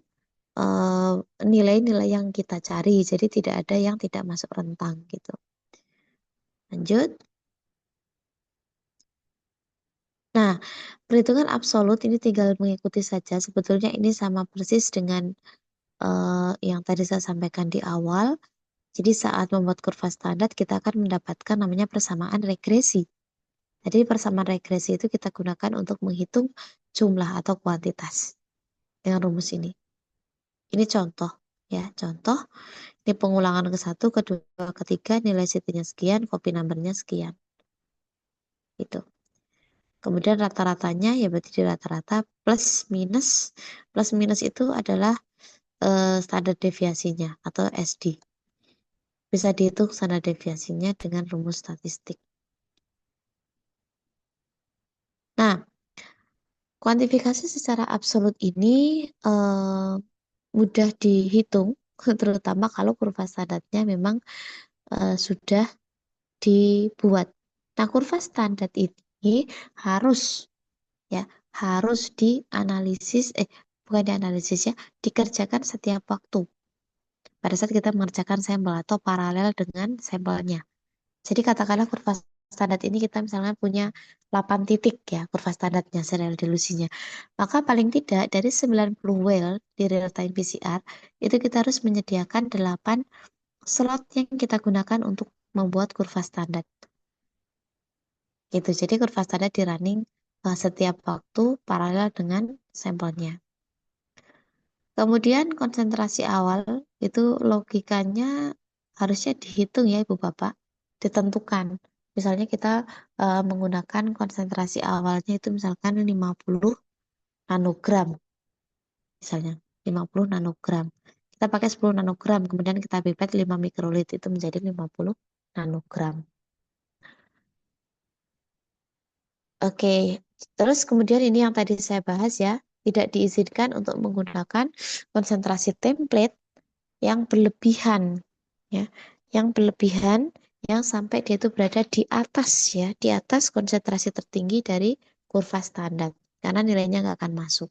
nilai-nilai yang kita cari. Jadi tidak ada yang tidak masuk rentang gitu. Lanjut. Nah, perhitungan absolut ini tinggal mengikuti saja. Sebetulnya ini sama persis dengan yang tadi saya sampaikan di awal. Jadi saat membuat kurva standar kita akan mendapatkan namanya persamaan regresi. Jadi persamaan regresi itu kita gunakan untuk menghitung jumlah atau kuantitas dengan rumus ini. Ini contoh ya, contoh. Ini pengulangan ke-1, kedua, ketiga, nilai CT-nya sekian, copy number-nya sekian. Gitu. Kemudian rata-ratanya ya berarti di rata-rata plus minus. Plus minus itu adalah standar deviasinya atau SD. Bisa dihitung standar deviasinya dengan rumus statistik. Nah, kuantifikasi secara absolut ini mudah dihitung, terutama kalau kurva standarnya memang sudah dibuat. Nah, kurva standar ini harus ya harus dianalisis, bukan dianalisis ya, dikerjakan setiap waktu pada saat kita mengerjakan sampel atau paralel dengan sampelnya. Jadi katakanlah kurva standar ini kita misalnya punya 8 titik ya kurva standarnya serial dilusinya. Maka paling tidak dari 90 well di real time PCR itu kita harus menyediakan 8 slot yang kita gunakan untuk membuat kurva standar. Gitu. Jadi kurva standar di running setiap waktu paralel dengan sampelnya. Kemudian konsentrasi awal itu logikanya harusnya dihitung ya Ibu Bapak, ditentukan. Misalnya kita menggunakan konsentrasi awalnya itu misalkan 50 nanogram, misalnya 50 nanogram. Kita pakai 10 nanogram, kemudian kita pipet 5 mikrolit itu menjadi 50 nanogram. Oke, terus kemudian ini yang tadi saya bahas ya, tidak diizinkan untuk menggunakan konsentrasi template yang berlebihan ya, yang berlebihan yang sampai dia itu berada di atas ya, di atas konsentrasi tertinggi dari kurva standar karena nilainya nggak akan masuk.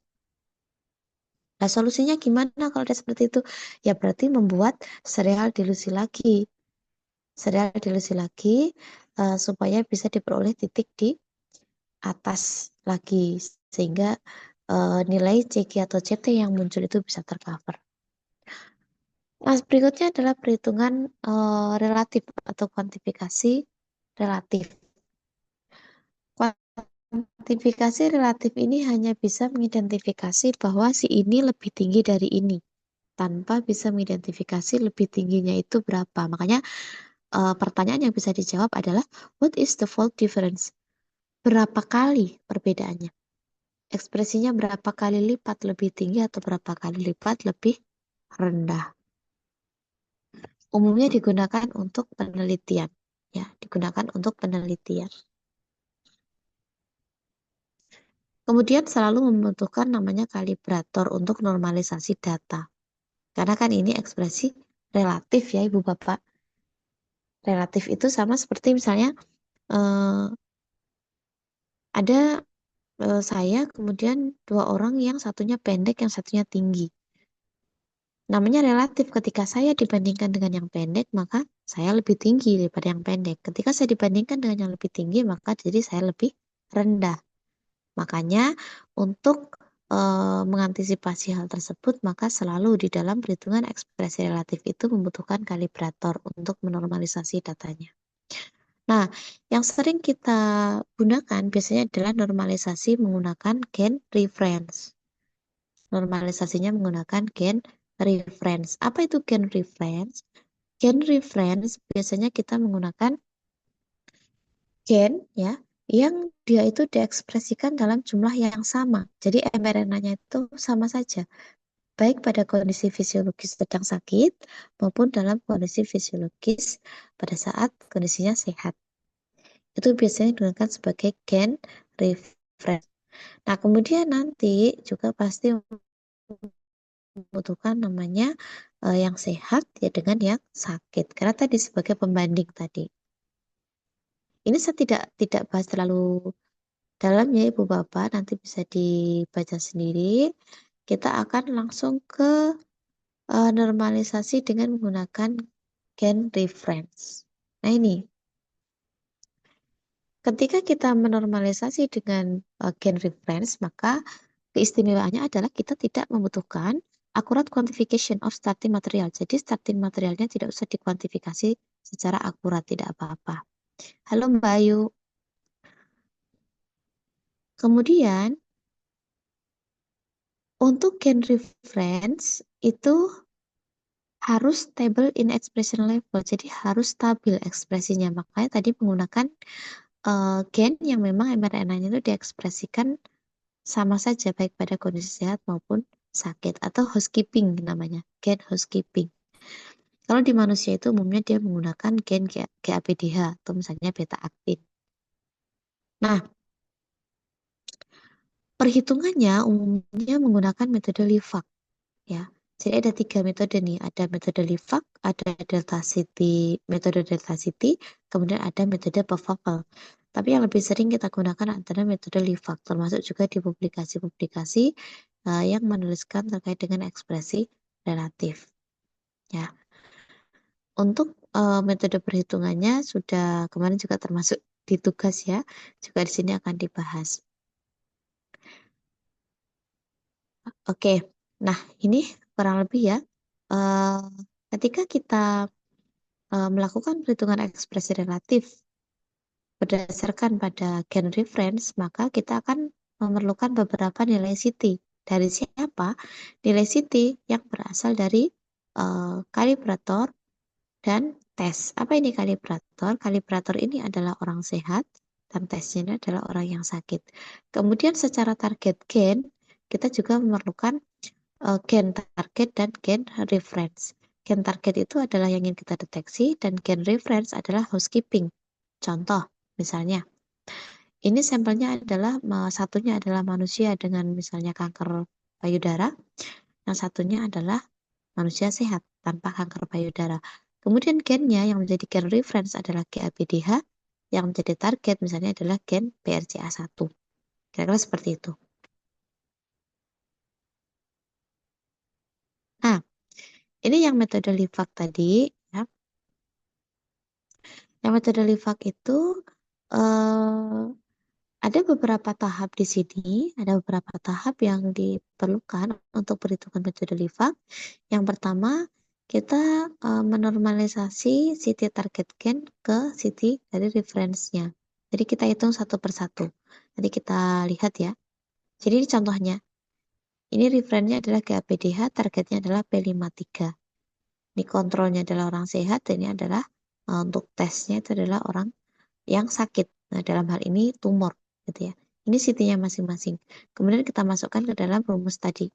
Nah, solusinya gimana kalau ada seperti itu? Ya berarti membuat serial dilusi lagi. Serial dilusi lagi supaya bisa diperoleh titik di atas lagi sehingga nilai CQ atau CT yang muncul itu bisa tercover. Nah, berikutnya adalah perhitungan relatif atau kuantifikasi relatif. Kuantifikasi relatif ini hanya bisa mengidentifikasi bahwa si ini lebih tinggi dari ini, tanpa bisa mengidentifikasi lebih tingginya itu berapa. Makanya pertanyaan yang bisa dijawab adalah, what is the fold difference? Berapa kali perbedaannya? Ekspresinya berapa kali lipat lebih tinggi atau berapa kali lipat lebih rendah? Umumnya digunakan untuk penelitian. Ya, digunakan untuk penelitian. Kemudian selalu membutuhkan namanya kalibrator untuk normalisasi data. Karena kan ini ekspresi relatif ya Ibu Bapak. Relatif itu sama seperti misalnya eh, ada saya kemudian dua orang yang satunya pendek yang satunya tinggi. Namanya relatif ketika saya dibandingkan dengan yang pendek maka saya lebih tinggi daripada yang pendek. Ketika saya dibandingkan dengan yang lebih tinggi maka jadi saya lebih rendah. Makanya untuk mengantisipasi hal tersebut, maka selalu di dalam perhitungan ekspresi relatif itu membutuhkan kalibrator untuk menormalisasi datanya. Nah, yang sering kita gunakan biasanya adalah normalisasi menggunakan gain reference. Normalisasinya menggunakan gain reference. Apa itu gain reference? Gain reference biasanya kita menggunakan gain ya yang dia itu diekspresikan dalam jumlah yang sama. Jadi mRNA-nya itu sama saja, baik pada kondisi fisiologis sedang sakit maupun dalam kondisi fisiologis pada saat kondisinya sehat. Itu biasanya digunakan sebagai gain reference. Nah, kemudian nanti juga pasti membutuhkan namanya yang sehat ya dengan yang sakit. Karena tadi sebagai pembanding tadi. Ini saya tidak bahas terlalu dalam ya Ibu Bapak, nanti bisa dibaca sendiri. Kita akan langsung ke normalisasi dengan menggunakan gain reference. Nah ini, ketika kita menormalisasi dengan gain reference, maka keistimewaannya adalah kita tidak membutuhkan akurat quantification of starting material. Jadi starting materialnya tidak usah dikuantifikasi secara akurat, tidak apa-apa. Halo Mbak Ayu. Kemudian untuk gain reference itu harus stable in expression level, jadi harus stabil ekspresinya. Makanya tadi menggunakan gain yang memang mRNA-nya itu diekspresikan sama saja baik pada kondisi sehat maupun sakit, atau housekeeping namanya, gain housekeeping. Kalau di manusia itu umumnya dia menggunakan gain GAPDH atau misalnya beta aktin. Nah, perhitungannya umumnya menggunakan metode Livac ya. Jadi ada 3 metode nih, ada metode Livac, ada metode Delta City, kemudian ada metode Pfeffel. Tapi yang lebih sering kita gunakan adalah metode Livac, termasuk juga di publikasi-publikasi yang menuliskan terkait dengan ekspresi relatif. Ya, untuk metode perhitungannya sudah kemarin juga termasuk di tugas ya, juga di sini akan dibahas. Oke, nah ini kurang lebih ya. Eh, Ketika kita melakukan perhitungan ekspresi relatif berdasarkan pada gain reference, maka kita akan memerlukan beberapa nilai CT. Dari siapa? Nilai CT yang berasal dari kalibrator dan tes. Apa ini kalibrator? Kalibrator ini adalah orang sehat dan tesnya ini adalah orang yang sakit. Kemudian secara target gain, kita juga memerlukan gain target dan gain reference. Gain target itu adalah yang ingin kita deteksi dan gain reference adalah housekeeping. Contoh, misalnya, ini sampelnya adalah satunya adalah manusia dengan misalnya kanker payudara, yang satunya adalah manusia sehat tanpa kanker payudara. Kemudian gennya yang menjadi gen reference adalah GAPDH, yang menjadi target misalnya adalah gen BRCA1. Kira-kira seperti itu. Nah, ini yang metode Livac tadi ya. Yang metode Livac itu eh, ada beberapa tahap di sini, ada beberapa tahap yang diperlukan untuk perhitungan metode Livac. Yang pertama, kita menormalisasi CT target gain ke CT dari reference-nya. Jadi kita hitung satu persatu. Nanti kita lihat ya. Jadi ini contohnya. Ini reference-nya adalah GAPDH, targetnya adalah P53. Ini kontrolnya adalah orang sehat, dan ini adalah untuk tesnya itu adalah orang yang sakit. Nah, dalam hal ini tumor, gitu ya. Ini CT-nya masing-masing. Kemudian kita masukkan ke dalam rumus tadi.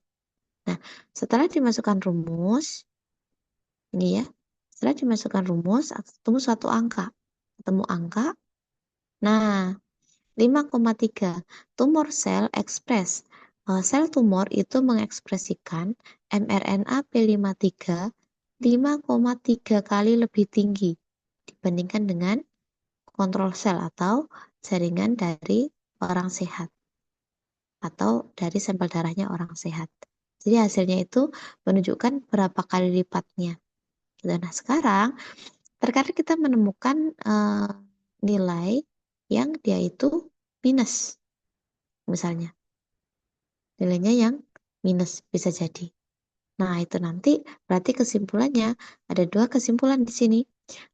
Nah, setelah dimasukkan rumus, ini ya, setelah dimasukkan rumus, ketemu suatu angka. Ketemu angka, nah, 5,3. Tumor sel ekspres. Sel tumor itu mengekspresikan mRNA P53 5,3 kali lebih tinggi dibandingkan dengan kontrol sel atau jaringan dari orang sehat atau dari sampel darahnya orang sehat. Jadi hasilnya itu menunjukkan berapa kali lipatnya. Nah, sekarang terkadang kita menemukan nilai yang dia itu minus, misalnya nilainya yang minus bisa jadi. Nah, itu nanti berarti kesimpulannya ada dua kesimpulan di sini.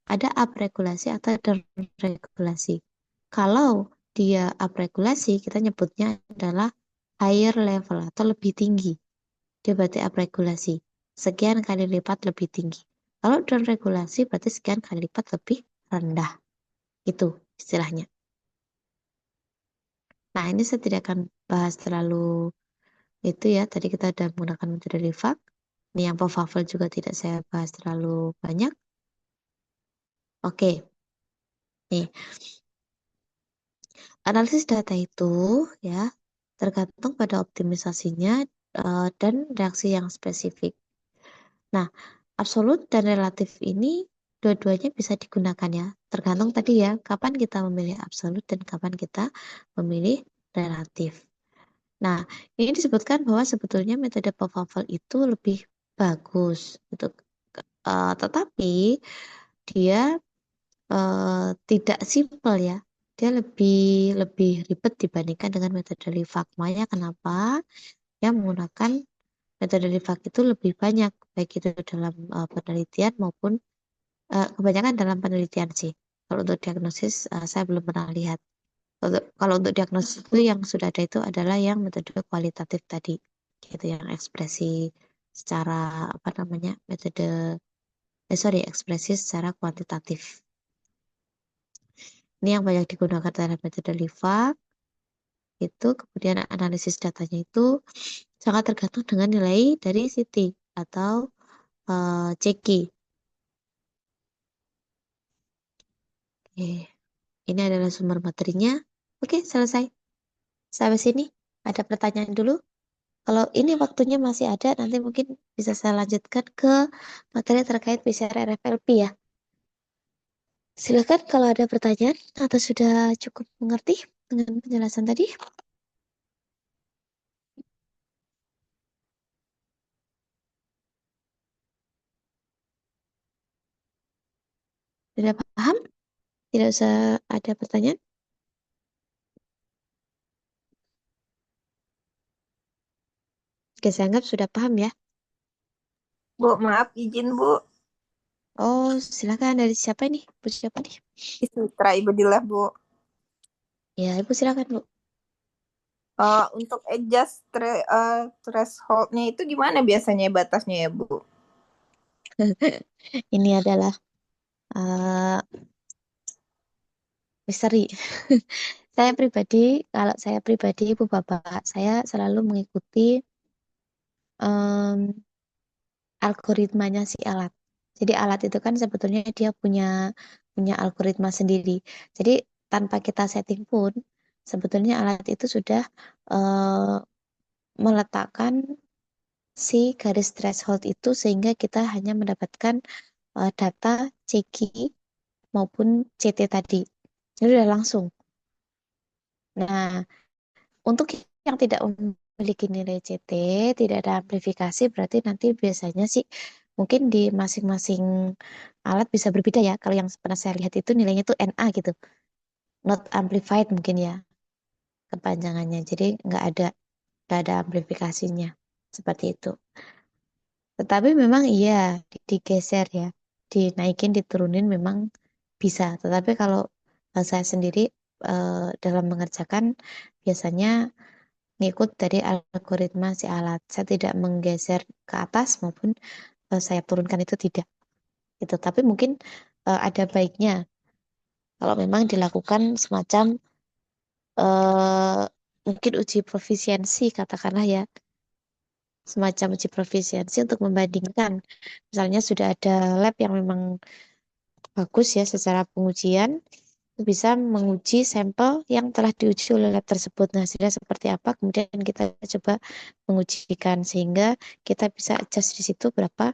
Ada upregulasi atau downregulasi. Kalau dia upregulasi, kita nyebutnya adalah higher level atau lebih tinggi. Dia berarti upregulasi. Sekian kali lipat lebih tinggi. Kalau downregulasi berarti sekian kali lipat lebih rendah. Itu istilahnya. Nah, ini saya tidak akan bahas terlalu itu ya. Tadi kita sudah menggunakan metode Livac. Ini yang Pfeffel juga tidak saya bahas terlalu banyak. Oke, nih. Analisis data itu ya tergantung pada optimisasinya dan reaksi yang spesifik. Nah, absolut dan relatif ini dua-duanya bisa digunakan ya. Tergantung tadi ya, kapan kita memilih absolut dan kapan kita memilih relatif. Nah, ini disebutkan bahwa sebetulnya metode Pfeffel itu lebih bagus gitu. Tetapi dia tidak simpel ya. Dia lebih lebih ribet dibandingkan dengan metode Livac. Makanya kenapa yang menggunakan metode Livac itu lebih banyak, baik itu dalam penelitian maupun kebanyakan dalam penelitian sih. Kalau untuk diagnosis saya belum pernah lihat. Kalau untuk diagnosis itu yang sudah ada itu adalah yang metode kualitatif tadi, gitu yang ekspresi secara apa namanya metode ekspresi secara kuantitatif. Ini yang banyak digunakan dalam metode LIVA itu, kemudian analisis datanya itu sangat tergantung dengan nilai dari CT atau CQ. Oke, ini adalah sumber materinya. Oke, selesai. Sampai sini ada pertanyaan dulu. Kalau ini waktunya masih ada, nanti mungkin bisa saya lanjutkan ke materi terkait PCR RFLP ya. Silakan kalau ada pertanyaan atau sudah cukup mengerti dengan penjelasan tadi. Sudah paham? Tidak usah ada pertanyaan. Oke, saya anggap sudah paham ya. Bu, maaf izin Bu. Oh, silakan. Dari siapa ini? Bu siapa nih? Sutra Ibadillah Bu. Ya, Ibu silakan, Bu. Untuk adjust thresholdnya itu gimana biasanya batasnya ya Bu? Ini adalah uh, misteri. Kalau saya pribadi, Ibu Bapak, saya selalu mengikuti em, algoritmanya si alat. Jadi alat itu kan sebetulnya dia punya punya algoritma sendiri. Jadi tanpa kita setting pun, sebetulnya alat itu sudah eh, meletakkan si garis threshold itu sehingga kita hanya mendapatkan data CQ maupun CT tadi. Ini udah langsung. Nah, untuk yang tidak memiliki nilai CT, tidak ada amplifikasi, berarti nanti biasanya sih mungkin di masing-masing alat bisa berbeda ya. Kalau yang pernah saya lihat itu nilainya tuh NA gitu, not amplified mungkin ya kepanjangannya. Jadi nggak ada amplifikasinya seperti itu. Tetapi memang iya digeser ya, dinaikin, diturunin memang bisa. Tetapi kalau saya sendiri dalam mengerjakan biasanya ngikut dari algoritma si alat. Saya tidak menggeser ke atas maupun saya turunkan itu tidak. Itu. Tapi mungkin ada baiknya kalau memang dilakukan semacam mungkin uji profisiensi katakanlah ya, semacam uji profisiensi untuk membandingkan. Misalnya sudah ada lab yang memang bagus ya secara pengujian, bisa menguji sampel yang telah diuji oleh lab tersebut. Nah, hasilnya seperti apa, kemudian kita coba mengujikan sehingga kita bisa adjust di situ berapa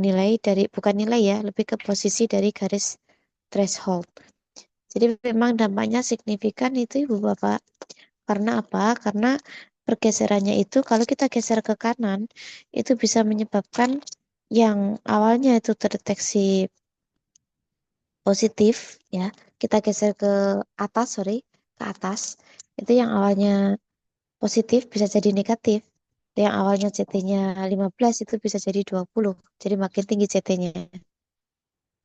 nilai dari, bukan nilai ya, lebih ke posisi dari garis threshold. Jadi memang dampaknya signifikan itu Ibu Bapak. Karena apa? Karena pergeserannya itu kalau kita geser ke kanan itu bisa menyebabkan yang awalnya itu terdeteksi positif ya, kita geser ke atas, ke atas, itu yang awalnya positif bisa jadi negatif. Yang awalnya CT-nya 15 itu bisa jadi 20. Jadi makin tinggi CT-nya.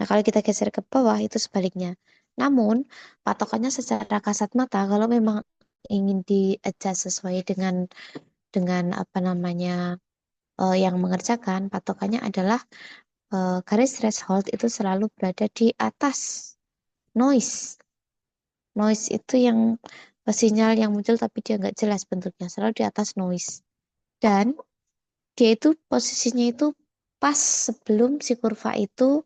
Nah, kalau kita geser ke bawah itu sebaliknya. Namun, patokannya secara kasat mata kalau memang ingin di-adjust sesuai dengan apa namanya yang mengerjakan, patokannya adalah garis threshold itu selalu berada di atas noise. Noise itu yang sinyal yang muncul tapi dia nggak jelas bentuknya, selalu di atas noise. Dan dia itu posisinya itu pas sebelum si kurva itu,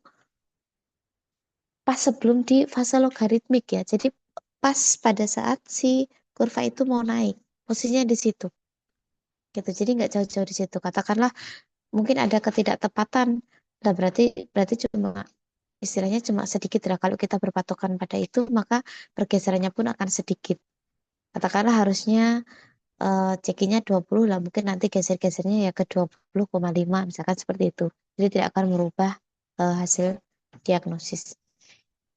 pas sebelum di fase logaritmik ya. Jadi pas pada saat si kurva itu mau naik, posisinya di situ. Gitu. Jadi nggak jauh-jauh di situ. Katakanlah mungkin ada ketidaktepatan. Nah, berarti cuma istilahnya cuma sedikit lah. Kalau kita berpatokan pada itu, maka pergeserannya pun akan sedikit. Katakanlah harusnya cekinya 20 lah, mungkin nanti geser-gesernya ya ke 20,5 misalkan seperti itu. Jadi tidak akan merubah hasil diagnosis.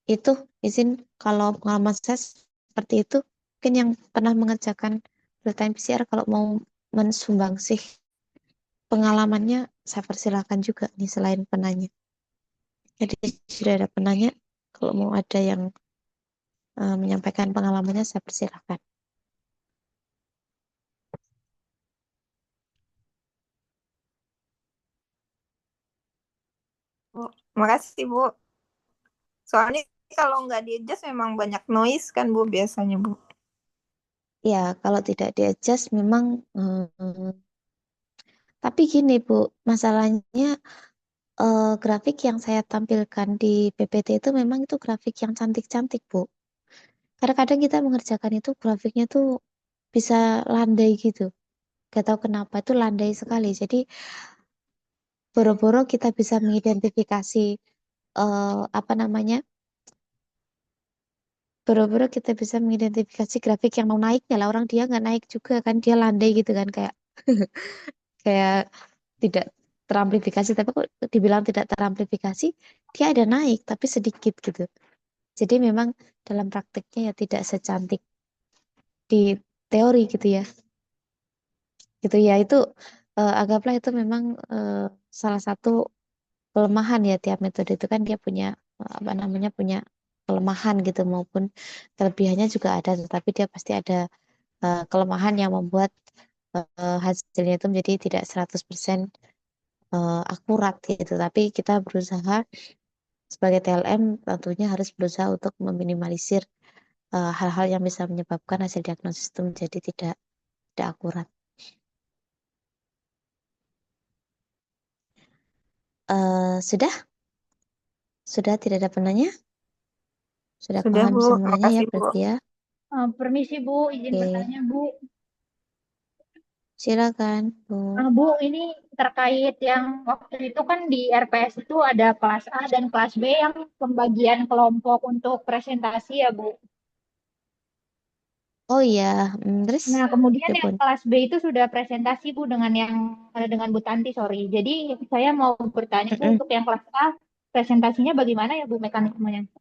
Itu izin kalau pengalaman saya seperti itu, mungkin yang pernah mengerjakan real time PCR kalau mau mensumbangsih pengalamannya saya persilakan juga nih selain penanya. Jadi sudah ada penanya, kalau mau ada yang menyampaikan pengalamannya, saya persilahkan. Bu. Makasih, Bu. Soalnya kalau nggak di-adjust memang banyak noise kan, Bu, biasanya, Bu. Ya, kalau tidak di-adjust memang, tapi gini Bu, masalahnya grafik yang saya tampilkan di PPT itu memang itu grafik yang cantik-cantik Bu. Kadang-kadang kita mengerjakan itu grafiknya tuh bisa landai gitu. Gak tahu kenapa itu landai sekali. Jadi boro-boro kita bisa mengidentifikasi apa namanya? Boro-boro kita bisa mengidentifikasi grafik yang mau naiknya lah. Orang dia nggak naik juga kan, dia landai gitu kan kayak kayak tidak teramplifikasi. Tapi kok dibilang tidak teramplifikasi, dia ada naik tapi sedikit gitu. Jadi memang dalam prakteknya ya tidak secantik di teori gitu ya. Gitu ya itu anggaplah itu memang salah satu kelemahan ya tiap metode itu kan dia punya apa namanya punya kelemahan gitu maupun kelebihannya juga ada tetapi dia pasti ada kelemahan yang membuat hasilnya itu menjadi tidak 100% akurat gitu. Tapi kita berusaha sebagai TLM tentunya harus berusaha untuk meminimalisir hal-hal yang bisa menyebabkan hasil diagnosis itu menjadi tidak akurat. Sudah tidak ada penanya? Sudah Sudah, paham Bu. semuanya ya Makasih, Bu. berarti ya? Permisi Bu, izin Oke, bertanya Bu. silakan Bu. Bu, ini terkait yang waktu itu kan di RPS itu ada kelas A dan kelas B yang pembagian kelompok untuk presentasi ya Bu. Oh iya, terus Nah, kemudian ya yang Bun. kelas B itu sudah presentasi Bu dengan Bu Tanti, sorry. Jadi saya mau bertanya Bu Mm-mm. untuk yang kelas A presentasinya bagaimana ya Bu mekanismenya?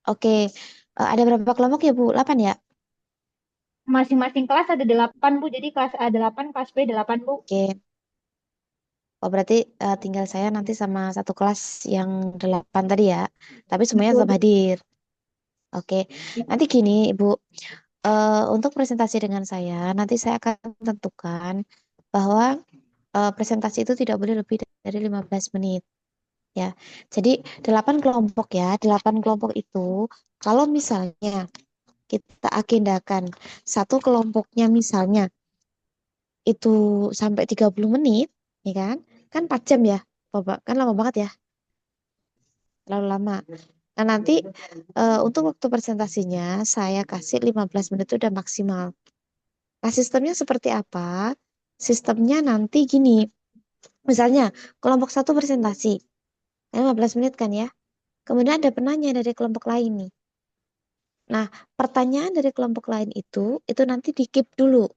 Oke, ada berapa kelompok ya Bu? 8 ya? Masing-masing kelas ada 8 Bu, jadi kelas A 8, kelas B 8 Bu. Oke, oh berarti tinggal saya nanti sama satu kelas yang 8 tadi ya. Tapi semuanya Betul tetap Bu. hadir. Oke, nanti gini Ibu, untuk presentasi dengan saya, nanti saya akan tentukan bahwa presentasi itu tidak boleh lebih dari 15 menit. Ya, jadi 8 kelompok ya, 8 kelompok itu kalau misalnya kita agendakan satu kelompoknya misalnya itu sampai 30 menit, ya kan? Kan 4 jam ya, Bapak. Kan lama banget ya, terlalu lama. Nah, nanti untuk waktu presentasinya saya kasih 15 menit itu udah maksimal. Nah, sistemnya seperti apa? Sistemnya nanti gini, misalnya kelompok satu presentasi, 15 menit kan ya. Kemudian ada penanya dari kelompok lain nih. Nah, pertanyaan dari kelompok lain itu nanti di-keep dulu,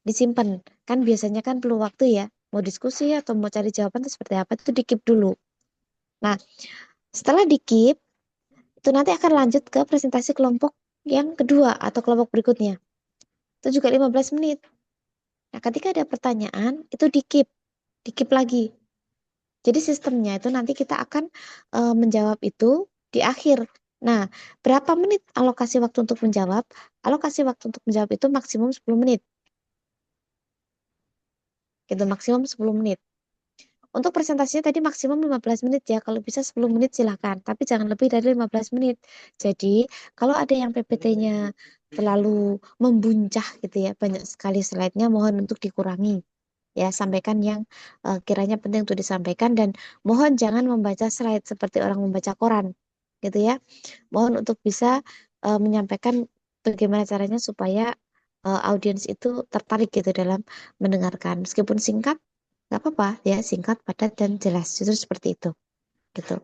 disimpan. Kan biasanya kan perlu waktu ya, mau diskusi atau mau cari jawaban itu seperti apa, itu di-keep dulu. Nah, setelah di-keep, itu nanti akan lanjut ke presentasi kelompok yang kedua atau kelompok berikutnya. Itu juga 15 menit. Nah, ketika ada pertanyaan, itu di-keep lagi. Jadi sistemnya itu nanti kita akan menjawab itu di akhir. Nah, berapa menit alokasi waktu untuk menjawab? Alokasi waktu untuk menjawab itu maksimum 10 menit. Gitu, maksimum 10 menit. Untuk presentasinya tadi maksimum 15 menit ya. Kalau bisa 10 menit silahkan. Tapi jangan lebih dari 15 menit. Jadi, kalau ada yang PPT-nya terlalu membuncah gitu ya, banyak sekali slide-nya, mohon untuk dikurangi. Ya, sampaikan yang kiranya penting untuk disampaikan dan mohon jangan membaca slide seperti orang membaca koran gitu ya. Mohon untuk bisa menyampaikan bagaimana caranya supaya audiens itu tertarik gitu dalam mendengarkan. Meskipun singkat, nggak apa-apa ya, singkat, padat dan jelas. Justru seperti itu gitu.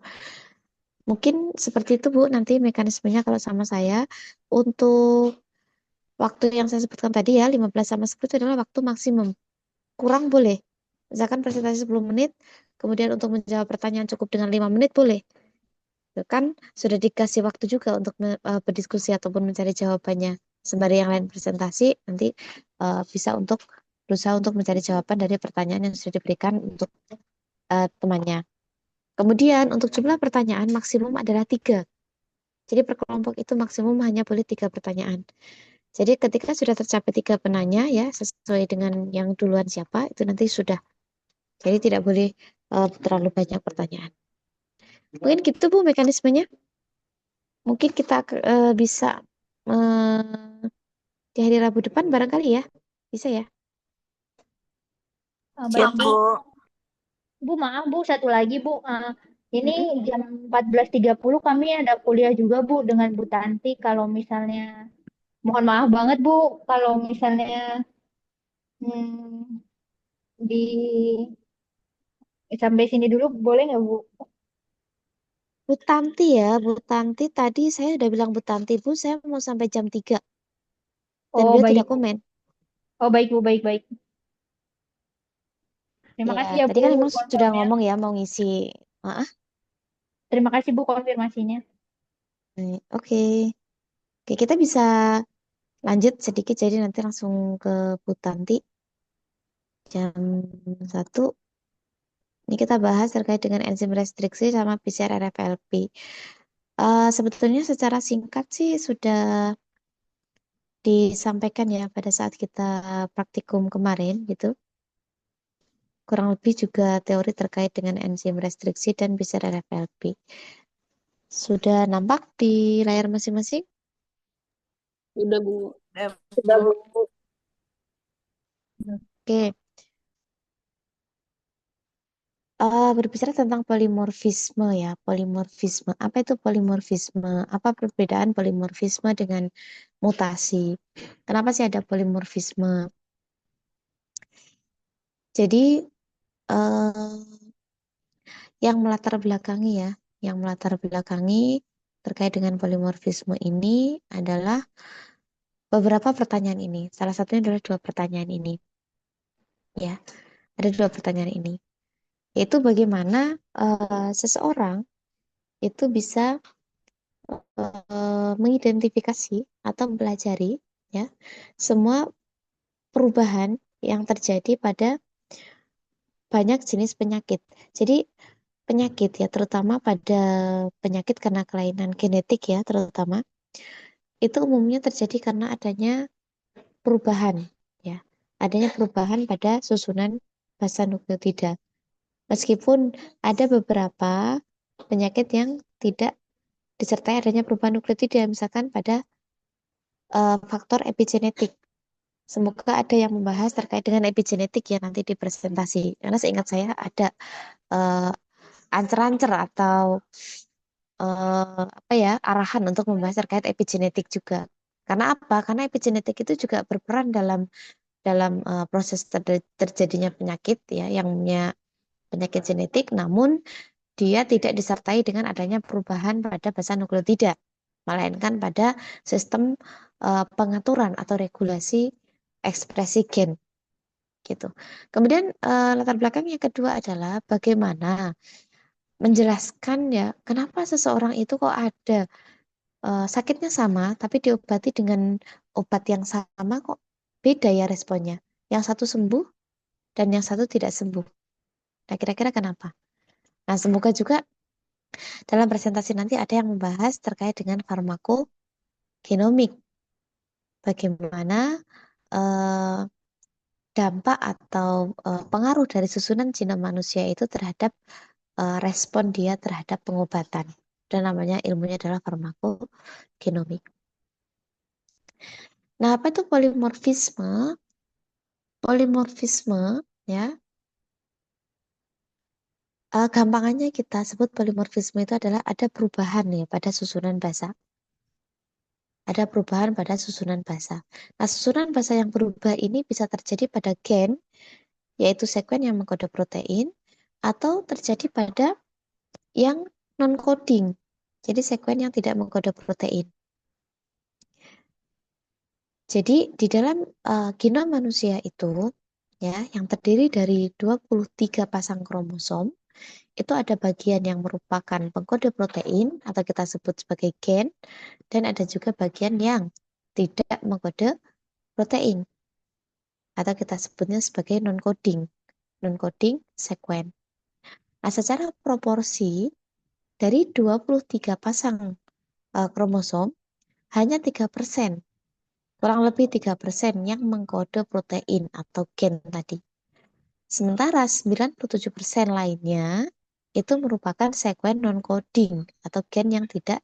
Mungkin seperti itu Bu, nanti mekanismenya kalau sama saya untuk waktu yang saya sebutkan tadi ya 15 sama 10 itu adalah waktu maksimum. Kurang boleh. Misalkan presentasi 10 menit, kemudian untuk menjawab pertanyaan cukup dengan 5 menit boleh. Itu kan sudah dikasih waktu juga untuk berdiskusi ataupun mencari jawabannya. Sembari yang lain presentasi, nanti bisa untuk berusaha untuk mencari jawaban dari pertanyaan yang sudah diberikan untuk temannya. Kemudian untuk jumlah pertanyaan maksimum adalah 3. Jadi per kelompok itu maksimum hanya boleh 3 pertanyaan. Jadi ketika sudah tercapai 3 penanya ya sesuai dengan yang duluan siapa itu nanti sudah. Jadi tidak boleh terlalu banyak pertanyaan. Mungkin gitu Bu mekanismenya. Mungkin kita bisa di hari Rabu depan barangkali ya. Bisa ya? Siap, Berarti Bu. Bu, maaf Bu, satu lagi Bu. Ini Mm-mm. jam 14.30 kami ada kuliah juga Bu dengan Bu Tanti. Kalau misalnya, mohon maaf banget Bu, kalau misalnya hmm, di sampai sini dulu boleh nggak Bu? Bu Tanti ya, Bu Tanti tadi saya udah bilang Bu Tanti, Bu saya mau sampai jam 3 dan Oh beliau tidak baik, komen. oh baik Bu, baik baik. Terima Ya, kasih ya tadi Bu kan memang sudah konfirmnya. ngomong ya mau ngisi. Terima kasih Bu konfirmasinya. Oke. Oke, kita bisa lanjut sedikit jadi nanti langsung ke Bu Tanti jam 1. Ini kita bahas terkait dengan enzim restriksi sama PCR RFLP. Sebetulnya secara singkat sih sudah disampaikan ya pada saat kita praktikum kemarin gitu. Kurang lebih juga teori terkait dengan enzim restriksi dan PCR RFLP. Sudah nampak di layar masing-masing? Udah Bu. Udah, Sudah, Bu. Bu. Oke. Berbicara tentang polimorfisme ya, polimorfisme. Apa itu polimorfisme? Apa perbedaan polimorfisme dengan mutasi? Kenapa sih ada polimorfisme? Jadi eh, yang melatar belakangi ya, yang melatar belakangi terkait dengan polimorfisme ini adalah beberapa pertanyaan ini. Salah satunya adalah 2 pertanyaan ini. Ya, ada 2 pertanyaan ini. Yaitu bagaimana seseorang itu bisa mengidentifikasi atau mempelajari ya semua perubahan yang terjadi pada banyak jenis penyakit. Jadi penyakit ya terutama pada penyakit karena kelainan genetik ya terutama itu umumnya terjadi karena adanya perubahan ya. Adanya perubahan pada susunan basa nukleotida. Meskipun ada beberapa penyakit yang tidak disertai adanya perubahan nukleotida misalkan pada faktor epigenetik. Semoga ada yang membahas terkait dengan epigenetik ya nanti di presentasi. Karena seingat saya ada eh, ancer-ancer atau apa ya arahan untuk membahas terkait epigenetik juga. Karena apa? Karena epigenetik itu juga berperan dalam dalam proses terjadinya penyakit ya yang punya penyakit genetik, namun dia tidak disertai dengan adanya perubahan pada basa nukleotida, melainkan pada sistem pengaturan atau regulasi ekspresi gen gitu. Kemudian latar belakang yang kedua adalah bagaimana menjelaskan ya kenapa seseorang itu kok ada sakitnya sama tapi diobati dengan obat yang sama kok beda ya responnya. Yang satu sembuh dan yang satu tidak sembuh. Nah, kira-kira kenapa? Nah, semoga juga dalam presentasi nanti ada yang membahas terkait dengan farmakogenomik. Bagaimana eh, dampak atau pengaruh dari susunan genom manusia itu terhadap respon dia terhadap pengobatan. Dan namanya ilmunya adalah farmakogenomik. Nah, apa itu polimorfisme? Polimorfisme, ya, gampangannya kita sebut polimorfisme itu adalah ada perubahan ya pada susunan basa. Ada perubahan pada susunan basa. Nah, susunan basa yang berubah ini bisa terjadi pada gen, yaitu sekuen yang mengkode protein, atau terjadi pada yang non-coding, jadi sekuen yang tidak mengkode protein. Jadi di dalam genom manusia itu ya yang terdiri dari 23 pasang kromosom, itu ada bagian yang merupakan pengkode protein atau kita sebut sebagai gen dan ada juga bagian yang tidak mengkode protein atau kita sebutnya sebagai non-coding sekuen. Nah, secara proporsi dari 23 pasang kromosom, hanya 3%, kurang lebih 3% yang mengkode protein atau gen tadi. Sementara 97% lainnya itu merupakan sekuen non-coding atau gen yang tidak,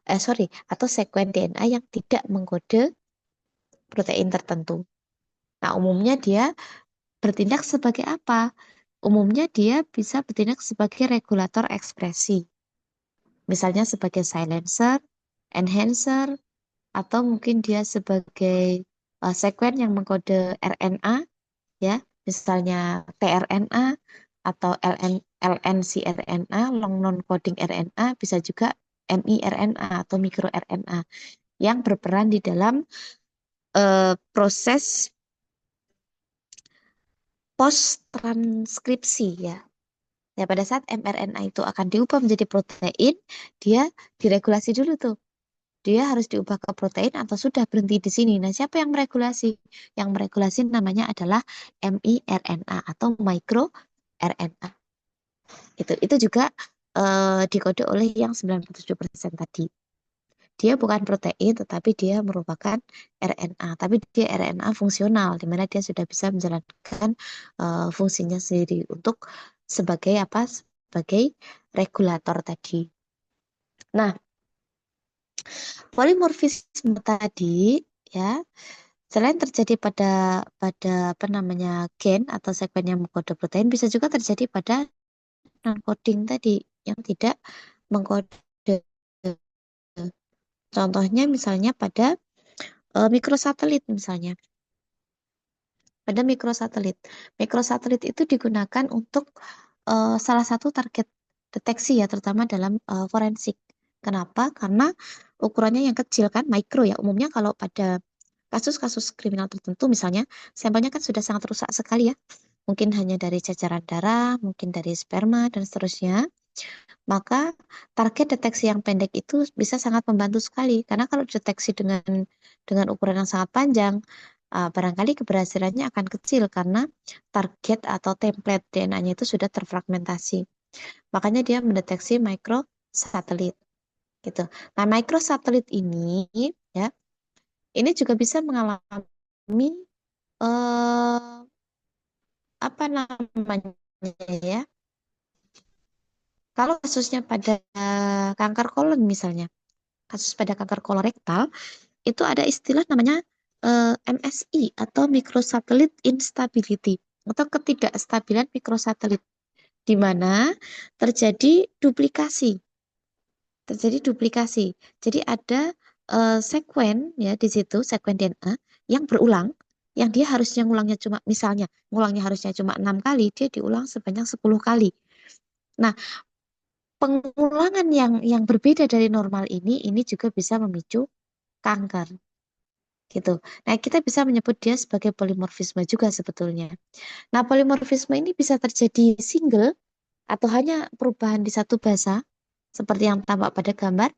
atau sekuen DNA yang tidak mengkode protein tertentu. Nah, umumnya dia bertindak sebagai apa? Umumnya dia bisa bertindak sebagai regulator ekspresi. Misalnya sebagai silencer, enhancer, atau mungkin dia sebagai sekuen yang mengkode RNA, ya, misalnya tRNA atau LNcRNA, long non-coding RNA, bisa juga miRNA atau microRNA yang berperan di dalam proses post transkripsi, ya. Ya, pada saat mRNA itu akan diubah menjadi protein, dia diregulasi dulu tuh. Dia harus diubah ke protein atau sudah berhenti di sini. Nah, siapa yang meregulasi? Yang meregulasi namanya adalah miRNA atau microRNA. Itu juga dikode oleh yang 97% tadi. Dia bukan protein, tetapi dia merupakan RNA. Tapi dia RNA fungsional, di mana dia sudah bisa menjalankan fungsinya sendiri untuk sebagai apa? Sebagai regulator tadi. Nah, polimorfisme tadi, ya, selain terjadi pada apa namanya gen atau sekuen yang mengkode protein, bisa juga terjadi pada non-coding tadi yang tidak mengkode. Contohnya misalnya pada mikrosatelit misalnya. Pada mikrosatelit. Mikrosatelit itu digunakan untuk salah satu target deteksi ya, terutama dalam forensik. Kenapa? Karena ukurannya yang kecil kan, mikro ya. Umumnya kalau pada kasus-kasus kriminal tertentu misalnya, sampelnya kan sudah sangat rusak sekali ya. Mungkin hanya dari ceceran darah, mungkin dari sperma, dan seterusnya. Maka target deteksi yang pendek itu bisa sangat membantu sekali. Karena kalau deteksi dengan ukuran yang sangat panjang, barangkali keberhasilannya akan kecil karena target atau template DNA-nya itu sudah terfragmentasi. Makanya dia mendeteksi mikrosatelit gitu. Nah, mikrosatelit ini ya, ini juga bisa mengalami apa namanya ya? Kalau kasusnya pada kanker kolon misalnya, kasus pada kanker kolorektal itu ada istilah namanya MSI atau microsatellite instability atau ketidakstabilan mikrosatelit, di mana terjadi duplikasi. Jadi ada sekuen ya di situ, sekuen DNA yang berulang, yang dia harusnya ngulangnya cuma misalnya ngulangnya harusnya cuma 6 kali, dia diulang sebanyak 10 kali. Nah, pengulangan yang berbeda dari normal ini juga bisa memicu kanker gitu. Nah, kita bisa menyebut dia sebagai polimorfisme juga sebetulnya. Nah, polimorfisme ini bisa terjadi single atau hanya perubahan di satu basa seperti yang tampak pada gambar,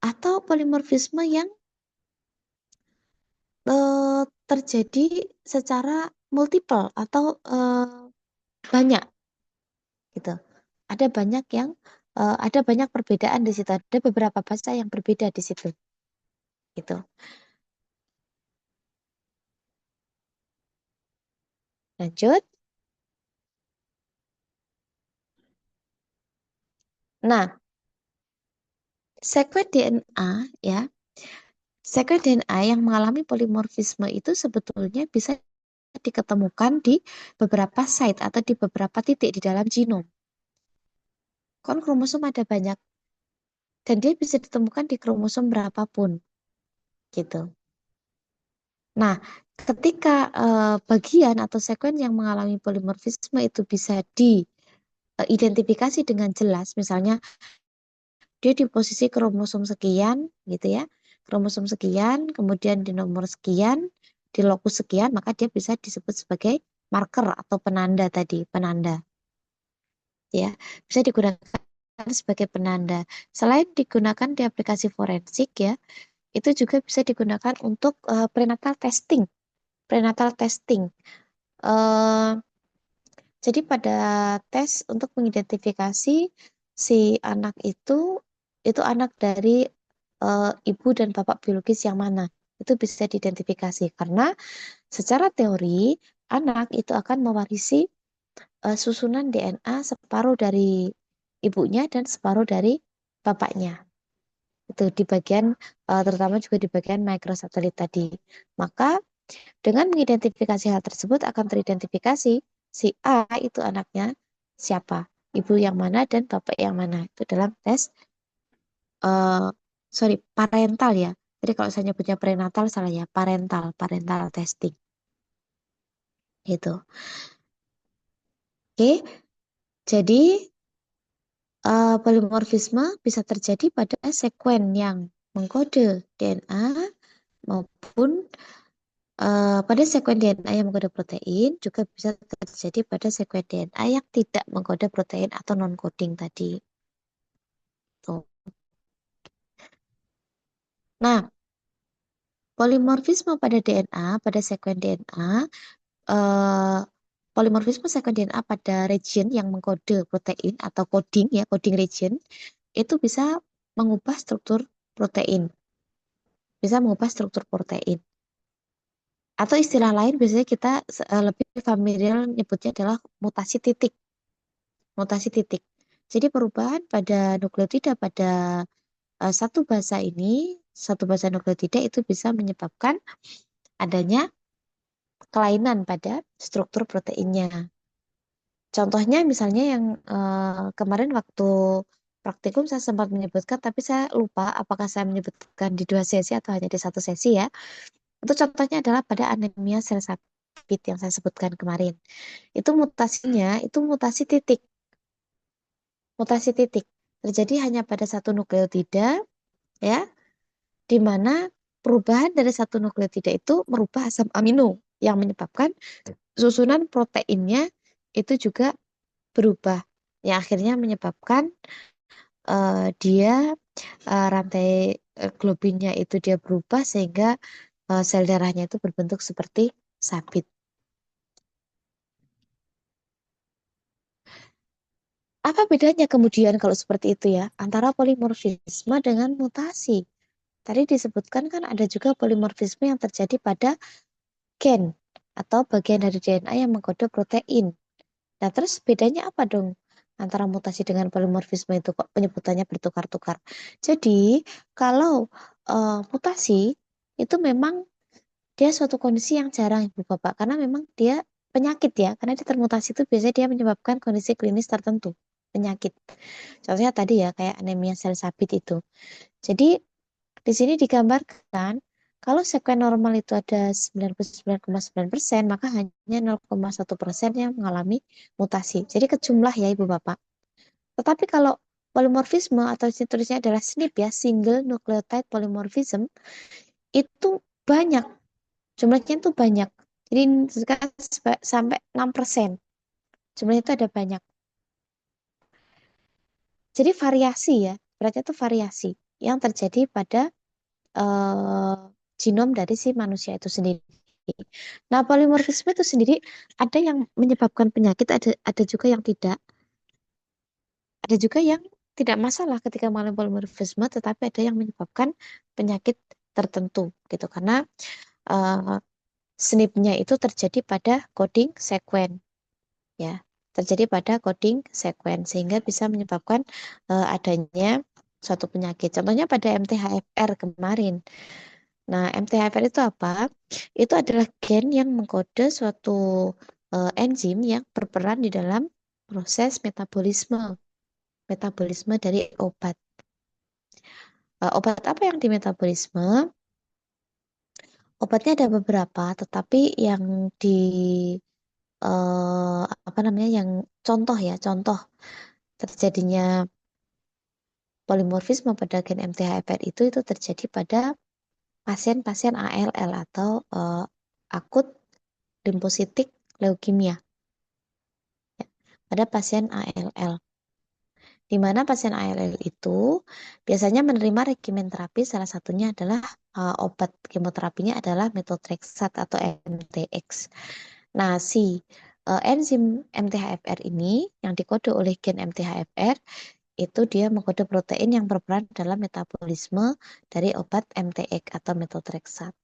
atau polimorfisme yang terjadi secara multiple atau banyak gitu. Ada banyak perbedaan di situ. Ada beberapa bahasa yang berbeda di situ. Gitu. Lanjut. Nah, sekuen DNA ya. Sekuen DNA yang mengalami polimorfisme itu sebetulnya bisa diketemukan di beberapa site atau di beberapa titik di dalam genom. Kan kromosom ada banyak dan dia bisa ditemukan di kromosom berapapun gitu. Nah, ketika bagian atau sekuen yang mengalami polimorfisme itu bisa diidentifikasi dengan jelas, misalnya dia di posisi kromosom sekian gitu ya, kromosom sekian, kemudian di nomor sekian, di lokus sekian, maka dia bisa disebut sebagai marker atau penanda tadi, penanda ya, bisa digunakan sebagai penanda. Selain digunakan di aplikasi forensik ya, itu juga bisa digunakan untuk prenatal testing. Uh, jadi pada tes untuk mengidentifikasi si anak itu anak dari ibu dan bapak biologis yang mana. Itu bisa diidentifikasi karena secara teori anak itu akan mewarisi susunan DNA separuh dari ibunya dan separuh dari bapaknya. Itu di bagian terutama juga di bagian mikrosatelit tadi. Maka dengan mengidentifikasi hal tersebut akan teridentifikasi si A itu anaknya siapa, ibu yang mana dan bapak yang mana. Itu dalam tes parental ya. Jadi kalau saya nyebutnya prenatal salah ya, parental testing gitu. Oke, jadi polimorfisme bisa terjadi pada sekuen yang mengkode DNA maupun pada sekuen DNA yang mengkode protein juga bisa terjadi pada sekuen DNA yang tidak mengkode protein atau non-coding tadi. Tuh. Nah, polimorfisme pada DNA, pada sekuen DNA, polimorfisme sekuen DNA pada region yang mengkode protein atau coding ya, coding region, itu bisa mengubah struktur protein. Bisa mengubah struktur protein. Atau istilah lain biasanya kita lebih familiar nyebutnya adalah mutasi titik. Mutasi titik. Jadi perubahan pada nukleotida pada satu basa nukleotida itu bisa menyebabkan adanya kelainan pada struktur proteinnya. Contohnya misalnya yang kemarin waktu praktikum saya sempat menyebutkan, tapi saya lupa apakah saya menyebutkan di 2 sesi atau hanya di 1 sesi ya. Itu contohnya adalah pada anemia sel sapit yang saya sebutkan kemarin. Itu mutasinya, itu mutasi titik. Mutasi titik. Terjadi hanya pada satu nukleotida, ya, di mana perubahan dari satu nukleotida itu merubah asam amino yang menyebabkan susunan proteinnya itu juga berubah. Yang akhirnya menyebabkan dia rantai globinnya itu dia berubah sehingga sel darahnya itu berbentuk seperti sabit. Apa bedanya kemudian kalau seperti itu ya antara polimorfisme dengan mutasi? Tadi disebutkan kan ada juga polimorfisme yang terjadi pada gen atau bagian dari DNA yang mengkode protein. Nah, terus bedanya apa dong antara mutasi dengan polimorfisme itu kok penyebutannya bertukar-tukar? Jadi, kalau mutasi itu memang dia suatu kondisi yang jarang Ibu Bapak karena memang dia penyakit ya, karena dia termutasi itu biasanya dia menyebabkan kondisi klinis tertentu, penyakit. Contohnya tadi ya kayak anemia sel sabit itu. Jadi di sini digambarkan kalau sekuen normal itu ada 99,9%, maka hanya 0,1% yang mengalami mutasi. Jadi kejumlah ya Ibu Bapak. Tetapi kalau polimorfisme atau tulisnya adalah SNP ya, single nucleotide polymorphism, itu banyak. Jumlahnya itu banyak. Jadi sampai 6%. Jumlahnya itu ada banyak. Jadi variasi ya, berarti itu variasi yang terjadi pada genom dari si manusia itu sendiri. Nah, polimorfisme itu sendiri ada yang menyebabkan penyakit, ada juga yang tidak. Ada juga yang tidak masalah ketika mengalami polimorfisme, tetapi ada yang menyebabkan penyakit tertentu gitu karena SNP-nya itu terjadi pada coding sekuen ya. Terjadi pada coding sekuen sehingga bisa menyebabkan adanya suatu penyakit. Contohnya pada MTHFR kemarin. Nah, MTHFR itu apa? Itu adalah gen yang mengkode suatu enzim yang berperan di dalam proses metabolisme dari obat. Obat apa yang dimetabolisme? Obatnya ada beberapa, tetapi yang di yang contoh terjadinya polimorfisme pada gen MTHFR itu terjadi pada pasien-pasien ALL atau akut limfositik leukemia. Ya, pada pasien ALL. Di mana pasien ALL itu biasanya menerima regimen terapi, salah satunya adalah obat kemoterapinya adalah methotrexate atau MTX. Nah, si enzim MTHFR ini yang dikode oleh gen MTHFR itu dia mengkode protein yang berperan dalam metabolisme dari obat MTX atau methotrexate.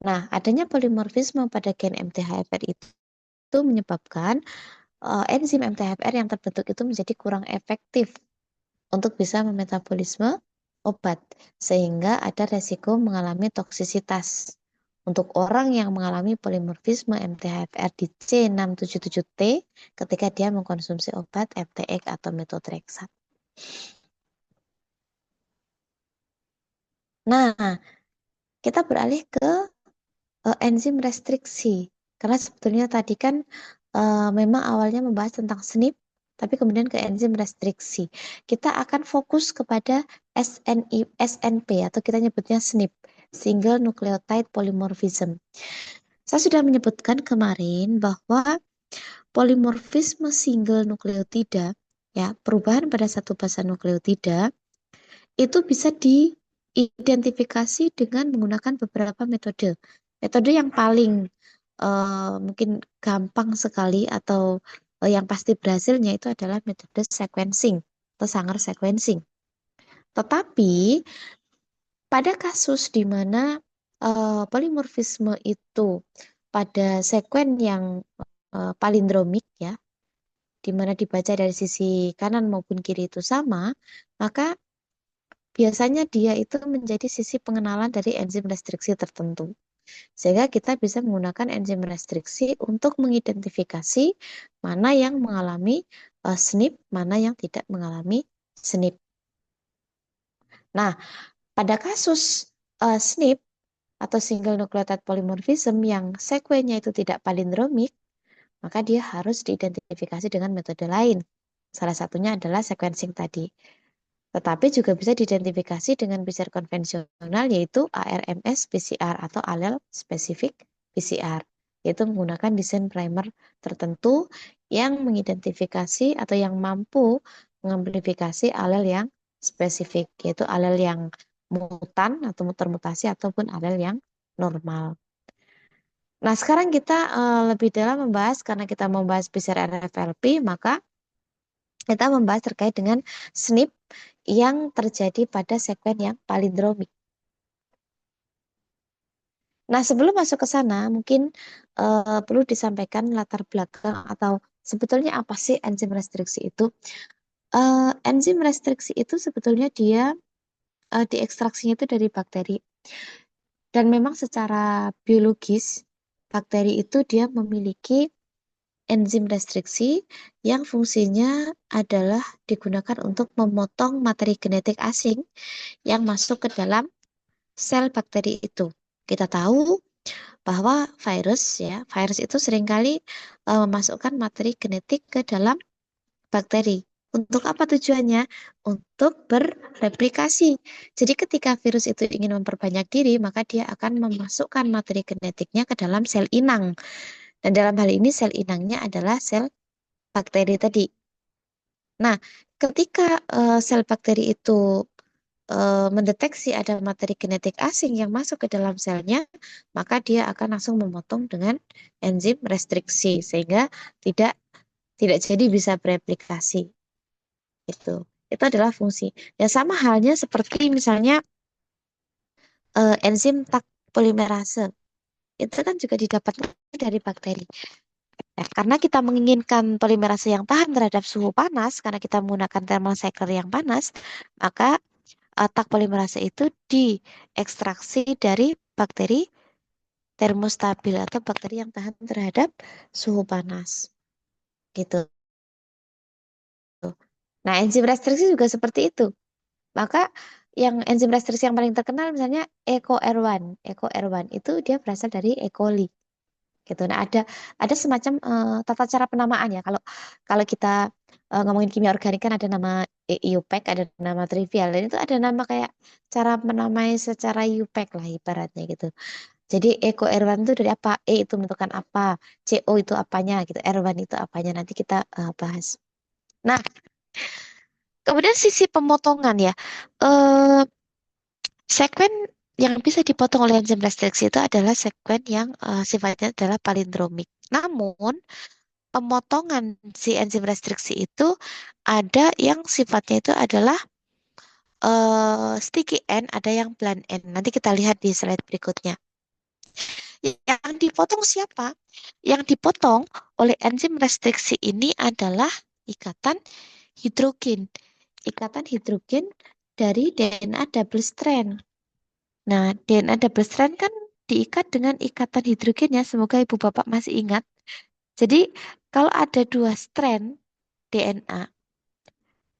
Nah, adanya polimorfisme pada gen MTHFR itu menyebabkan enzim MTHFR yang terbentuk itu menjadi kurang efektif untuk bisa memetabolisme obat, sehingga ada resiko mengalami toksisitas. Untuk orang yang mengalami polimorfisme MTHFR di C677T ketika dia mengkonsumsi obat MTX atau methotrexate. Nah, kita beralih ke enzim restriksi. Karena sebetulnya tadi kan memang awalnya membahas tentang SNP, tapi kemudian ke enzim restriksi. Kita akan fokus kepada SNP atau kita nyebutnya SNP, Single Nucleotide Polymorphism. Saya sudah menyebutkan kemarin bahwa polimorfisme single nukleotida, ya, perubahan pada satu basa nukleotida, itu bisa diidentifikasi dengan menggunakan beberapa metode. Metode yang paling mungkin gampang sekali atau yang pasti berhasilnya itu adalah metode sequencing atau Sanger sequencing. Tetapi pada kasus di mana polimorfisme itu pada sekuen yang palindromik, ya, di mana dibaca dari sisi kanan maupun kiri itu sama, maka biasanya dia itu menjadi sisi pengenalan dari enzim restriksi tertentu. Sehingga kita bisa menggunakan enzim restriksi untuk mengidentifikasi mana yang mengalami SNP, mana yang tidak mengalami SNP. Nah, pada kasus SNP atau single nucleotide polymorphism yang sekuennya itu tidak palindromik, maka dia harus diidentifikasi dengan metode lain. Salah satunya adalah sequencing tadi. Tetapi juga bisa diidentifikasi dengan PCR konvensional, yaitu ARMS PCR atau allele specific PCR, yaitu menggunakan desain primer tertentu yang mengidentifikasi atau yang mampu mengamplifikasi alel yang spesifik, yaitu alel yang mutan atau termutasi ataupun alel yang normal. Nah, sekarang kita lebih dalam membahas, karena kita membahas PCR RFLP, maka kita membahas terkait dengan SNP yang terjadi pada sekuen yang palindromik. Nah, sebelum masuk ke sana, mungkin perlu disampaikan latar belakang atau sebetulnya apa sih enzim restriksi itu. Enzim restriksi itu sebetulnya dia diekstraksinya itu dari bakteri. Dan memang secara biologis, bakteri itu dia memiliki enzim restriksi yang fungsinya adalah digunakan untuk memotong materi genetik asing yang masuk ke dalam sel bakteri itu. Kita tahu bahwa virus itu seringkali memasukkan materi genetik ke dalam bakteri. Untuk apa tujuannya? Untuk bereplikasi. Jadi ketika virus itu ingin memperbanyak diri, maka dia akan memasukkan materi genetiknya ke dalam sel inang. Dan dalam hal ini sel inangnya adalah sel bakteri tadi. Nah, ketika sel bakteri itu mendeteksi ada materi genetik asing yang masuk ke dalam selnya, maka dia akan langsung memotong dengan enzim restriksi sehingga tidak jadi bisa bereplikasi. Itu adalah fungsi. Ya, sama halnya seperti misalnya enzim Tak polimerase. Itu kan juga didapatkan dari bakteri. Ya, karena kita menginginkan polimerase yang tahan terhadap suhu panas, karena kita menggunakan thermal cycle yang panas, maka Tak polimerase itu diekstraksi dari bakteri termostabil atau bakteri yang tahan terhadap suhu panas. Gitu. Nah, enzim restriksi juga seperti itu. Maka yang enzim restriksi yang paling terkenal misalnya EcoR1. EcoR1 itu dia berasal dari E. coli. Gitu. Nah, ada semacam tata cara penamaan ya. Kalau kita ngomongin kimia organik kan ada nama IUPAC, ada nama trivial, dan itu ada nama kayak cara menamai secara IUPAC lah ibaratnya gitu. Jadi EcoR1 itu dari apa? E itu menentukan apa, CO itu apanya gitu, R1 itu apanya, nanti kita bahas. Nah, kemudian sisi pemotongan ya. Sekuen yang bisa dipotong oleh enzim restriksi itu adalah sekuen yang sifatnya adalah palindromik. Namun, pemotongan si enzim restriksi itu ada yang sifatnya itu adalah sticky end, ada yang blunt end. Nanti kita lihat di slide berikutnya. Yang dipotong siapa? Yang dipotong oleh enzim restriksi ini adalah ikatan hidrogen. Ikatan hidrogen dari DNA double strand. Nah, DNA double strand kan diikat dengan ikatan hidrogen ya. Semoga ibu bapak masih ingat. Jadi kalau ada dua strand DNA,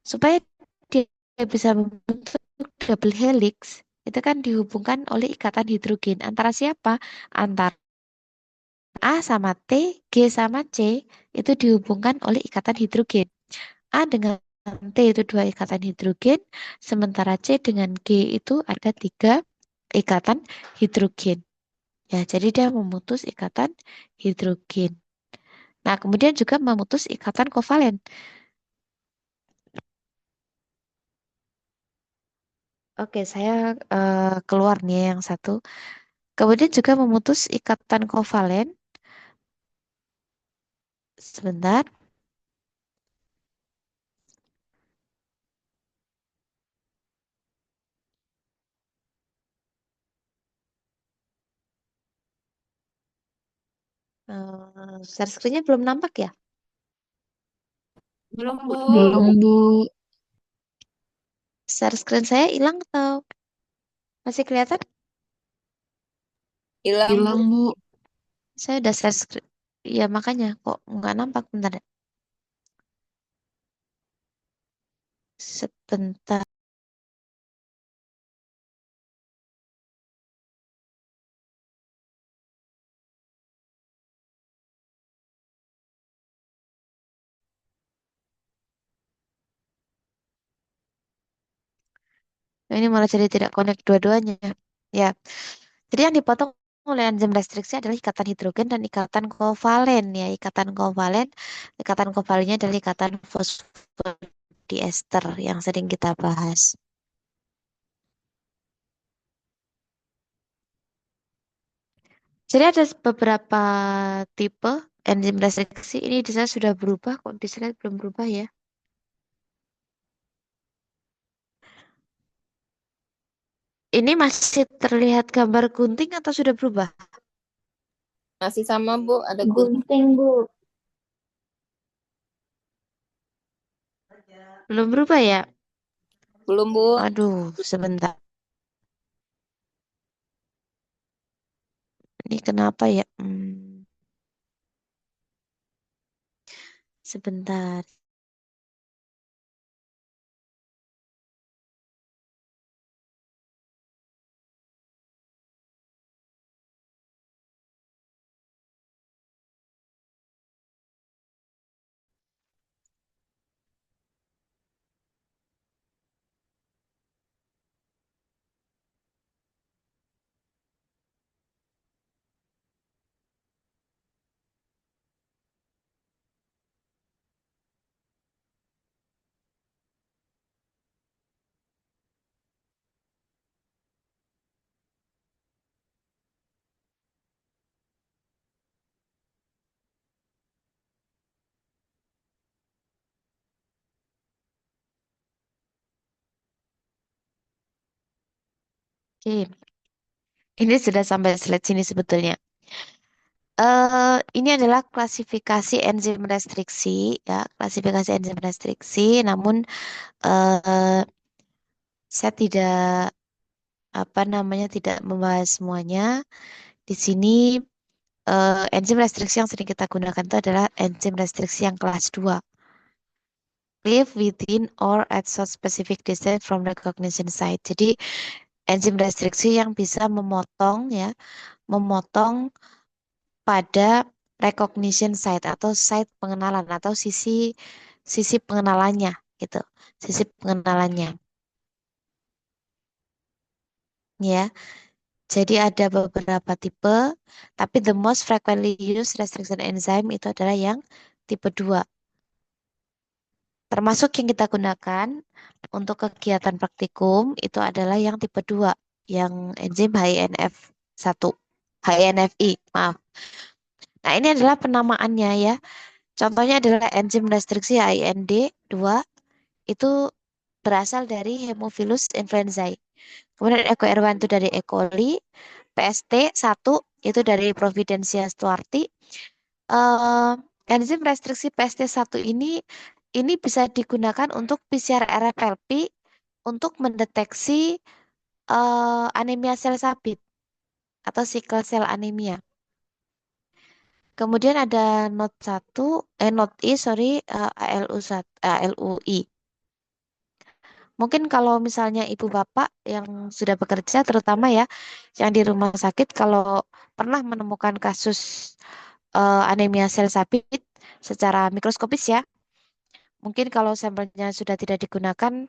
supaya dia bisa membentuk double helix, itu kan dihubungkan oleh ikatan hidrogen. Antara siapa? Antara A sama T, G sama C, itu dihubungkan oleh ikatan hidrogen. A dengan T itu dua ikatan hidrogen, sementara C dengan G itu ada tiga ikatan hidrogen. Ya, jadi dia memutus ikatan hidrogen. Nah, kemudian juga memutus ikatan kovalen. Oke, saya keluar nih yang satu. Kemudian juga memutus ikatan kovalen. Sebentar. Share screen-nya belum nampak ya? Belum, Bu. Belum, Bu. Share screen saya hilang atau masih kelihatan? Hilang, Bu. Hilang, Bu. Saya udah share screen. Ya makanya kok nggak nampak, bentar ya. Sebentar. Nah, ini malah jadi tidak connect dua-duanya. Ya. Jadi yang dipotong oleh enzim restriksi adalah ikatan hidrogen dan ikatan kovalen ya. Ikatan kovalennya adalah ikatan fosfodiester yang sering kita bahas. Jadi ada beberapa tipe enzim restriksi. Ini di saya sudah berubah, kok di slide belum berubah ya. Ini masih terlihat gambar gunting atau sudah berubah? Masih sama, Bu. Ada gunting. Gunting, Bu. Belum berubah ya? Belum, Bu. Aduh, sebentar. Ini kenapa ya? Sebentar. Oke. Ini sudah sampai slide sini sebetulnya. Ini adalah klasifikasi enzim restriksi ya, klasifikasi enzim restriksi. Namun eh, saya tidak tidak membahas semuanya. Di sini enzim restriksi yang sering kita gunakan itu adalah enzim restriksi yang kelas 2. Live within or at short specific distance from recognition site. Jadi enzim restriksi yang bisa memotong ya, memotong pada recognition site atau site pengenalan atau sisi sisi pengenalannya gitu. Sisi pengenalannya. Ya. Jadi ada beberapa tipe, tapi the most frequently used restriction enzyme itu adalah yang tipe 2. Termasuk yang kita gunakan untuk kegiatan praktikum itu adalah yang tipe 2, yang enzim HINF1, HINFI, maaf. Nah, ini adalah penamaannya ya. Contohnya adalah enzim restriksi HIND 2 itu berasal dari Haemophilus influenzae. Kemudian EcoR1 itu dari E. coli, PST1 itu dari Providencia stuarti. Eh, enzim restriksi PST1 ini bisa digunakan untuk PCR RFLP untuk mendeteksi anemia sel sabit atau sickle cell anemia. Kemudian ada not I, sorry, ALUI. Mungkin kalau misalnya ibu bapak yang sudah bekerja, terutama ya, yang di rumah sakit, kalau pernah menemukan kasus anemia sel sabit secara mikroskopis ya, mungkin kalau sampelnya sudah tidak digunakan,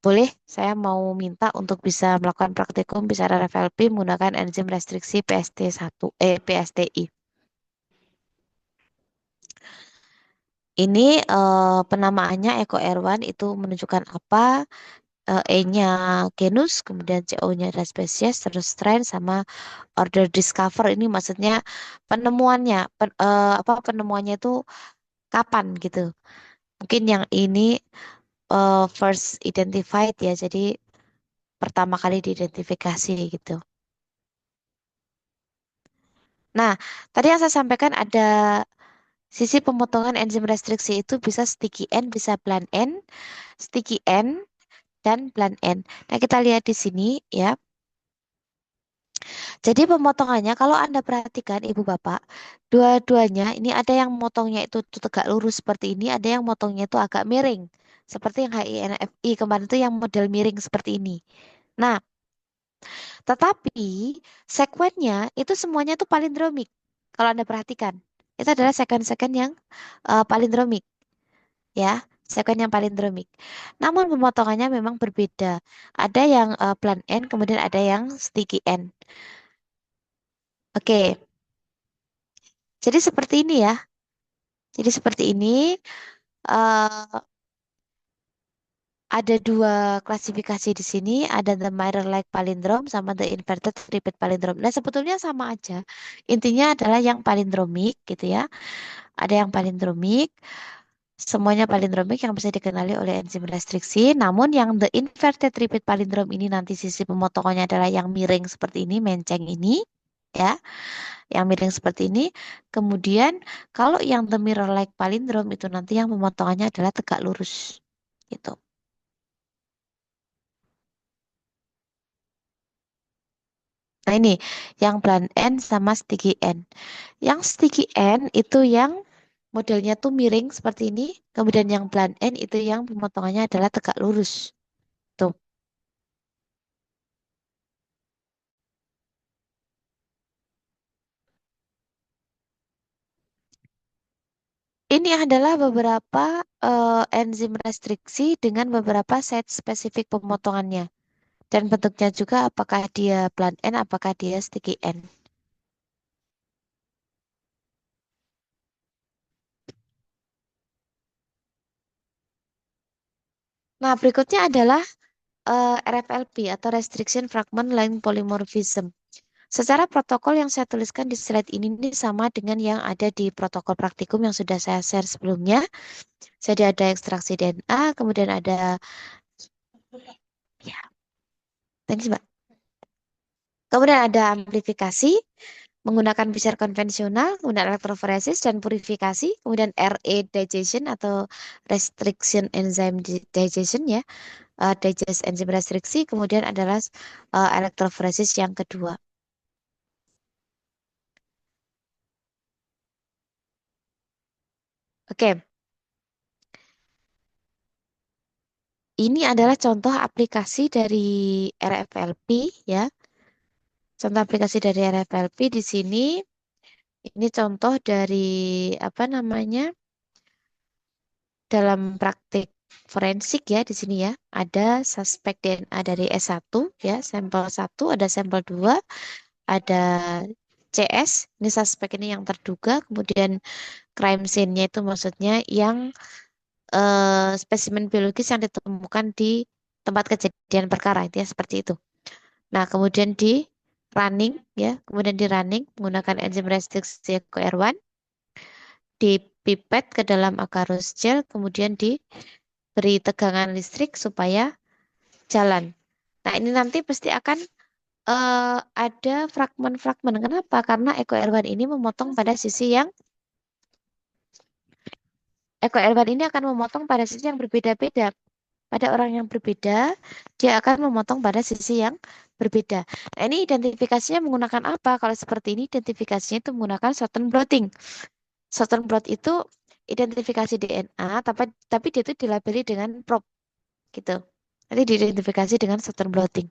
boleh saya mau minta untuk bisa melakukan praktikum PCR RFLP menggunakan enzim restriksi PSTI. Ini penamaannya EcoR1 itu menunjukkan apa? E-nya genus, kemudian CO-nya adalah spesies, terus strain sama order discover ini maksudnya penemuannya, penemuannya itu kapan gitu. Mungkin yang ini first identified ya, jadi pertama kali diidentifikasi gitu. Nah, tadi yang saya sampaikan ada sisi pemotongan enzim restriksi itu bisa sticky N, bisa bland N, sticky N, dan bland N. Nah, kita lihat di sini ya. Jadi pemotongannya kalau Anda perhatikan Ibu Bapak, dua-duanya ini ada yang motongnya itu tegak lurus seperti ini, ada yang motongnya itu agak miring. Seperti yang HINFI kemarin itu yang model miring seperti ini. Nah, tetapi sekuennya itu semuanya itu palindromik. Kalau Anda perhatikan, itu adalah sekuen-sekuen yang palindromik, ya, sekuen yang palindromik. Namun pemotongannya memang berbeda. Ada yang plan N, kemudian ada yang sticky N. Oke, jadi seperti ini ya. Jadi seperti ini. eh, ada dua klasifikasi di sini, ada the mirror-like palindrome sama the inverted repeat palindrome. Nah, sebetulnya sama aja. Intinya adalah yang palindromik gitu ya. Ada yang palindromik, semuanya palindromik yang bisa dikenali oleh enzim restriksi. Namun yang the inverted repeat palindrome ini nanti sisi pemotongannya adalah yang miring seperti ini, menceng ini, ya, yang miring seperti ini. Kemudian kalau yang the mirror-like palindrome itu nanti yang pemotongannya adalah tegak lurus, gitu. Nah ini yang bland N sama sticky N. Yang sticky N itu yang modelnya tuh miring seperti ini. Kemudian yang bland N itu yang pemotongannya adalah tegak lurus. Tuh. Ini adalah beberapa enzim restriksi dengan beberapa site spesifik pemotongannya. Dan bentuknya juga apakah dia bland N, apakah dia sticky N. Nah berikutnya adalah RFLP atau Restriction Fragment Length Polymorphism. Secara protokol yang saya tuliskan di slide ini sama dengan yang ada di protokol praktikum yang sudah saya share sebelumnya. Jadi ada ekstraksi DNA, kemudian ada, ya, thanks Mbak. Kemudian ada amplifikasi menggunakan PCR konvensional, kemudian elektroforesis dan purifikasi, kemudian RA digestion atau restriction enzyme digestion ya, digest enzim restriksi, kemudian adalah elektroforesis yang kedua. Oke. Ini adalah contoh aplikasi dari RFLP ya. Contoh aplikasi dari RFLP di sini. Ini contoh dari apa namanya? Dalam praktik forensik ya di sini ya. Ada suspek DNA dari S1 ya, sampel 1, ada sampel 2, ada CS. Ini suspek ini yang terduga, kemudian crime scene-nya itu maksudnya yang spesimen biologis yang ditemukan di tempat kejadian perkara itu ya seperti itu. Nah, kemudian di running ya, kemudian di running menggunakan enzim restriksi EcoR1 di pipet ke dalam agarose gel, kemudian diberi tegangan listrik supaya jalan. Nah, ini nanti pasti akan ada fragmen-fragmen. Kenapa? Karena Eko Erwan ini memotong pada sisi yang Eko Erwan ini akan memotong pada sisi yang berbeda-beda. Pada orang yang berbeda, dia akan memotong pada sisi yang berbeda. Nah, ini identifikasinya menggunakan apa? Kalau seperti ini, identifikasinya itu menggunakan shorten blotting. Shorten blot itu identifikasi DNA, tapi dia itu dilabeli dengan probe, gitu. Nanti diidentifikasi dengan shorten blotting.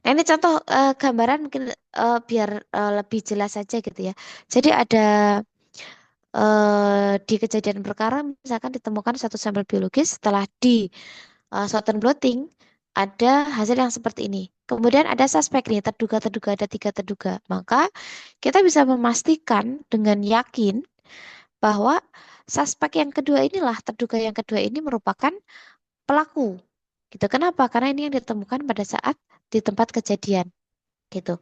Nah, ini contoh gambaran mungkin biar lebih jelas saja gitu ya. Jadi ada di kejadian perkara misalkan ditemukan satu sampel biologis setelah di shorten blotting ada hasil yang seperti ini. Kemudian ada suspek nih, terduga ada 3 terduga. Maka kita bisa memastikan dengan yakin bahwa suspek yang kedua inilah, terduga yang kedua ini merupakan pelaku. Gitu. Kenapa? Karena ini yang ditemukan pada saat di tempat kejadian. Gitu.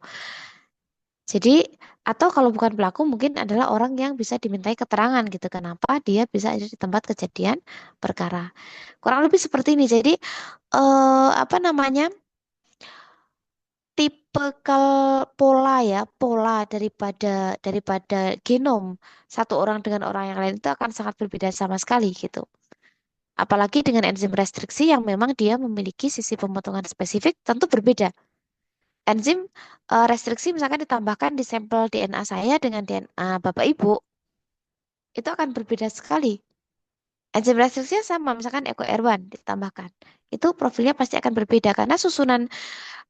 Jadi, atau kalau bukan pelaku mungkin adalah orang yang bisa dimintai keterangan gitu. Kenapa dia bisa ada di tempat kejadian perkara. Kurang lebih seperti ini. Jadi, apa namanya? Tipikal pola daripada genom satu orang dengan orang yang lain itu akan sangat berbeda sama sekali gitu. Apalagi dengan enzim restriksi yang memang dia memiliki sisi pemotongan spesifik tentu berbeda. Enzim restriksi misalkan ditambahkan di sampel DNA saya dengan DNA Bapak Ibu, itu akan berbeda sekali. Enzim restriksinya sama, misalkan Eko Erwan ditambahkan. Itu profilnya pasti akan berbeda karena susunan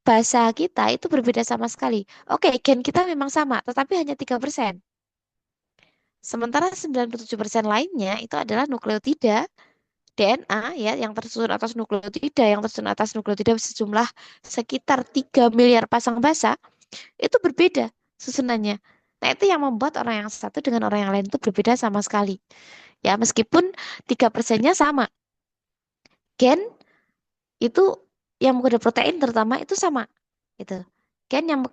bahasa kita itu berbeda sama sekali. Oke, gen kita memang sama, tetapi hanya 3%. Sementara 97% lainnya itu adalah nukleotida DNA ya yang tersusun atas nukleotida, yang tersusun atas nukleotida sejumlah sekitar 3 miliar pasang basa, itu berbeda susunannya. Nah, itu yang membuat orang yang satu dengan orang yang lain itu berbeda sama sekali. Ya, meskipun 3%-nya sama. Gen itu yang mengkode protein terutama itu sama. Gitu. Gen yang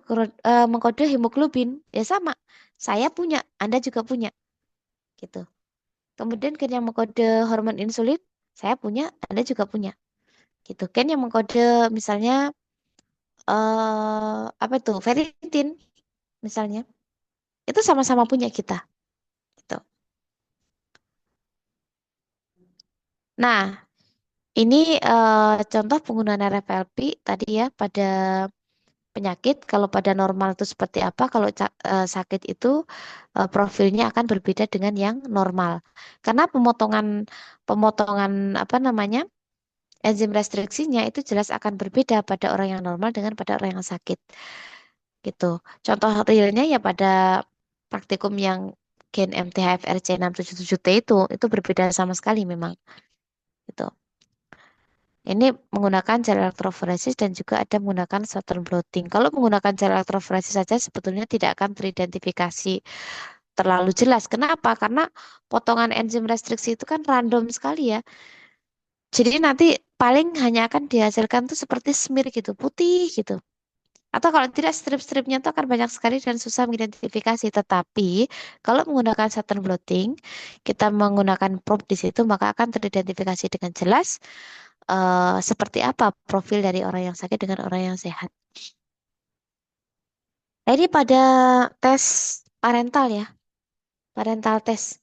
mengkode hemoglobin ya sama. Saya punya, Anda juga punya. Gitu. Kemudian gen yang mengkode hormon insulin, saya punya, Anda juga punya. Gitu. Gen yang mengkode misalnya apa itu? Ferritin misalnya. Itu sama-sama punya kita. Gitu. Nah, ini contoh penggunaan RFLP tadi ya pada penyakit. Kalau pada normal itu seperti apa? Kalau sakit itu profilnya akan berbeda dengan yang normal. Karena pemotongan pemotongan apa namanya enzim restriksinya itu jelas akan berbeda pada orang yang normal dengan pada orang yang sakit. Gitu. Contoh realnya ya pada praktikum yang gen MTHFR C677T itu berbeda sama sekali memang. Gitu. Ini menggunakan gel elektroforesis dan juga ada menggunakan shorten blotting. Kalau menggunakan gel elektroforesis saja sebetulnya tidak akan teridentifikasi terlalu jelas. Kenapa? Karena potongan enzim restriksi itu kan random sekali ya. Jadi nanti paling hanya akan dihasilkan tuh seperti smear gitu, putih gitu. Atau kalau tidak strip-stripnya itu akan banyak sekali dan susah mengidentifikasi. Tetapi kalau menggunakan shorten blotting, kita menggunakan probe di situ maka akan teridentifikasi dengan jelas seperti apa profil dari orang yang sakit dengan orang yang sehat. Nah, ini pada tes parental ya, parental test.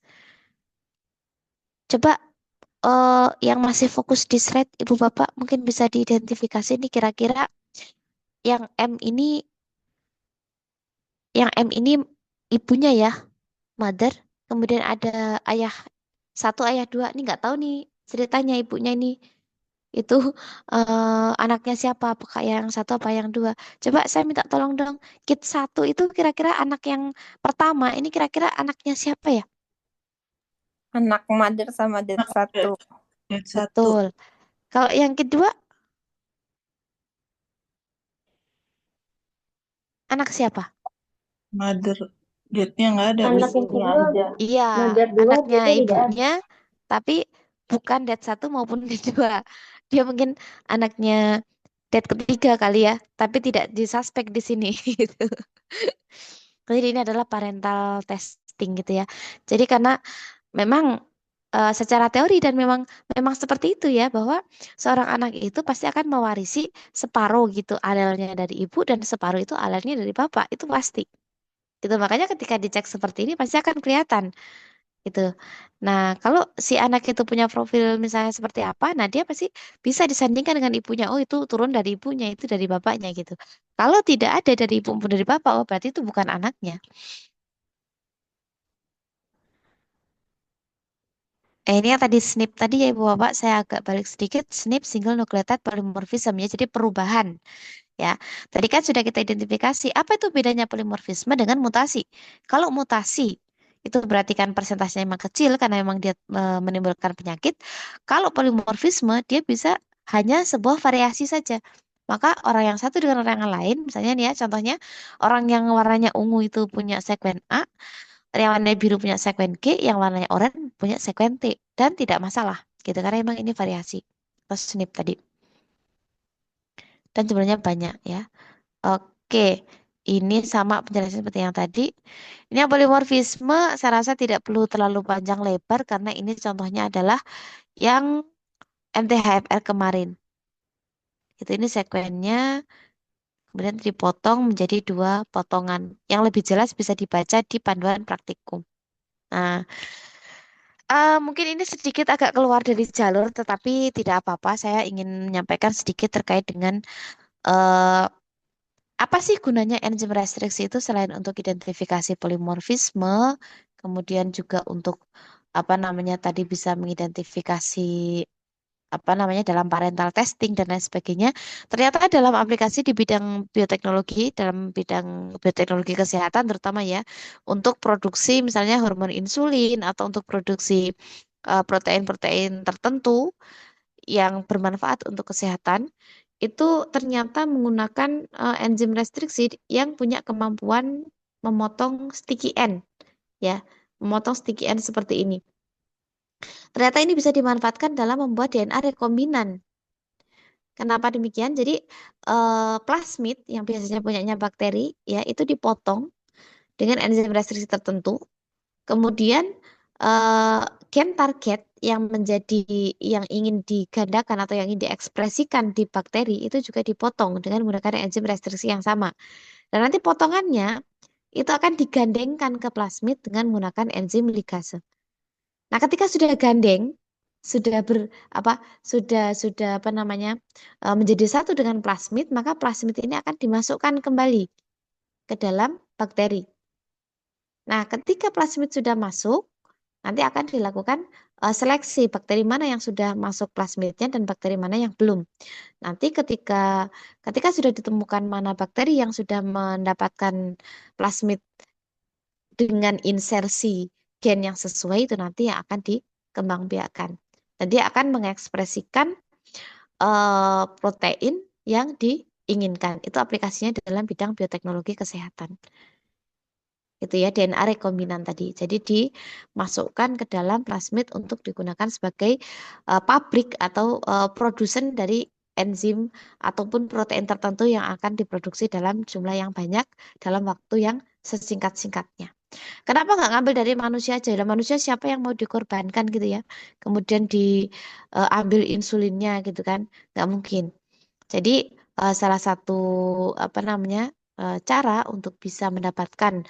Coba yang masih fokus di slide Ibu Bapak mungkin bisa diidentifikasi nih kira-kira yang M ini, ibunya ya, mother. Kemudian ada ayah satu, ayah dua. Ini nggak tahu nih ceritanya ibunya ini. Itu anaknya siapa, apakah yang satu apa yang dua. Coba saya minta tolong dong, kit satu itu kira-kira anak yang pertama ini kira-kira anaknya siapa ya? Anak mother sama dad satu. Dad satu. Betul. Kalau yang kedua anak siapa? Mother. Dadnya nggak ada. Anak yang ibunya kedua aja. Iya, mother dua, anaknya dadnya tidak ada. ibunya, tapi bukan dad satu maupun dad dua. Dia mungkin anaknya dad ketiga kali ya, tapi tidak disuspek di sini gitu. Jadi ini adalah parental test testing gitu ya. Jadi karena memang secara teori dan memang seperti itu ya, bahwa seorang anak itu pasti akan mewarisi separuh gitu alelnya dari ibu dan separuh itu alelnya dari bapak, itu pasti. Gitu. Makanya ketika dicek seperti ini pasti akan kelihatan gitu. Nah, kalau si anak itu punya profil misalnya seperti apa, nah dia pasti bisa disandingkan dengan ibunya. Oh, itu turun dari ibunya, itu dari bapaknya gitu. Kalau tidak ada dari ibu maupun dari bapak, oh berarti itu bukan anaknya. Ini yang tadi SNP tadi ya Ibu Bapak, saya agak balik sedikit. SNP single nucleotide polymorphism ya, jadi perubahan ya. Tadi kan sudah kita identifikasi apa itu bedanya polimorfisme dengan mutasi. Kalau mutasi itu berarti kan persentasenya memang kecil karena memang dia menimbulkan penyakit. Kalau polimorfisme dia bisa hanya sebuah variasi saja. Maka orang yang satu dengan orang yang lain, misalnya nih ya, contohnya orang yang warnanya ungu itu punya sekuen A, yang warnanya biru punya sekuen G, yang warnanya oranye punya sekuen T, dan tidak masalah gitu karena memang ini variasi atau SNP tadi. Dan jumlahnya banyak ya. Oke, ini sama penjelasan seperti yang tadi. Ini yang polimorfisme, saya rasa tidak perlu terlalu panjang lebar karena ini contohnya adalah yang MTHFR kemarin. Itu ini sekuennya, kemudian dipotong menjadi 2 potongan. Yang lebih jelas bisa dibaca di panduan praktikum. Nah, mungkin ini sedikit agak keluar dari jalur, tetapi tidak apa-apa. Saya ingin menyampaikan sedikit terkait dengan eh, apa sih gunanya enzim restriksi itu selain untuk identifikasi polimorfisme, kemudian juga untuk apa namanya tadi bisa mengidentifikasi apa namanya dalam parental testing dan lain sebagainya. Ternyata dalam aplikasi di bidang bioteknologi, dalam bidang bioteknologi kesehatan terutama ya, untuk produksi misalnya hormon insulin atau untuk produksi protein-protein tertentu yang bermanfaat untuk kesehatan itu ternyata menggunakan enzim restriksi yang punya kemampuan memotong sticky end ya, memotong sticky end seperti ini. Ternyata ini bisa dimanfaatkan dalam membuat DNA rekombinan. Kenapa demikian? Jadi plasmid yang biasanya punyanya bakteri ya itu dipotong dengan enzim restriksi tertentu. Kemudian gen target yang menjadi yang ingin digandakan atau yang ingin diekspresikan di bakteri itu juga dipotong dengan menggunakan enzim restriksi yang sama. Dan nanti potongannya itu akan digandengkan ke plasmid dengan menggunakan enzim ligase. Nah, ketika sudah gandeng, sudah sudah apa namanya menjadi satu dengan plasmid, maka plasmid ini akan dimasukkan kembali ke dalam bakteri. Nah, ketika plasmid sudah masuk, nanti akan dilakukan seleksi bakteri mana yang sudah masuk plasmidnya dan bakteri mana yang belum. Nanti ketika sudah ditemukan mana bakteri yang sudah mendapatkan plasmid dengan insersi gen yang sesuai itu nanti yang akan dikembangbiakkan. Dan dia akan mengekspresikan protein yang diinginkan. Itu aplikasinya dalam bidang bioteknologi kesehatan. Itu ya DNA rekombinan tadi. Jadi dimasukkan ke dalam plasmid untuk digunakan sebagai pabrik atau produsen dari enzim ataupun protein tertentu yang akan diproduksi dalam jumlah yang banyak dalam waktu yang sesingkat-singkatnya. Kenapa nggak ngambil dari manusia aja? Lah manusia siapa yang mau dikorbankan gitu ya? Kemudian diambil insulinnya gitu kan? Nggak mungkin. Jadi salah satu apa namanya cara untuk bisa mendapatkan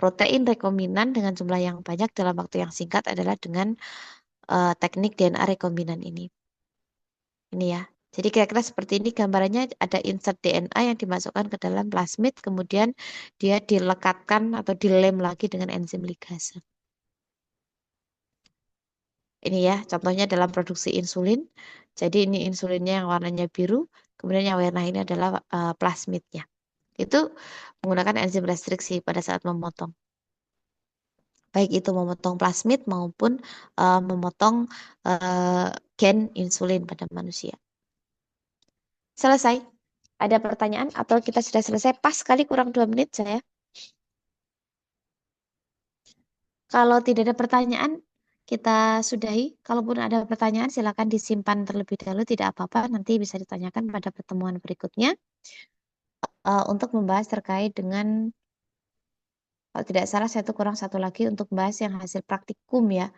protein rekombinan dengan jumlah yang banyak dalam waktu yang singkat adalah dengan teknik DNA rekombinan ini. Ini ya. Jadi kira-kira seperti ini gambarannya, ada insert DNA yang dimasukkan ke dalam plasmid, kemudian dia dilekatkan atau dilem lagi dengan enzim ligase. Ini ya, contohnya dalam produksi insulin. Jadi ini insulinnya yang warnanya biru, kemudian yang warna ini adalah plasmidnya. Itu menggunakan enzim restriksi pada saat memotong. Baik itu memotong plasmid maupun memotong gen insulin pada manusia. Selesai. Ada pertanyaan atau kita sudah selesai? Pas sekali kurang 2 menit saya. Kalau tidak ada pertanyaan, kita sudahi. Kalaupun ada pertanyaan, silakan disimpan terlebih dahulu. Tidak apa-apa, nanti bisa ditanyakan pada pertemuan berikutnya untuk membahas terkait dengan Kalau tidak salah saya tuh kurang satu lagi untuk bahas yang hasil praktikum ya.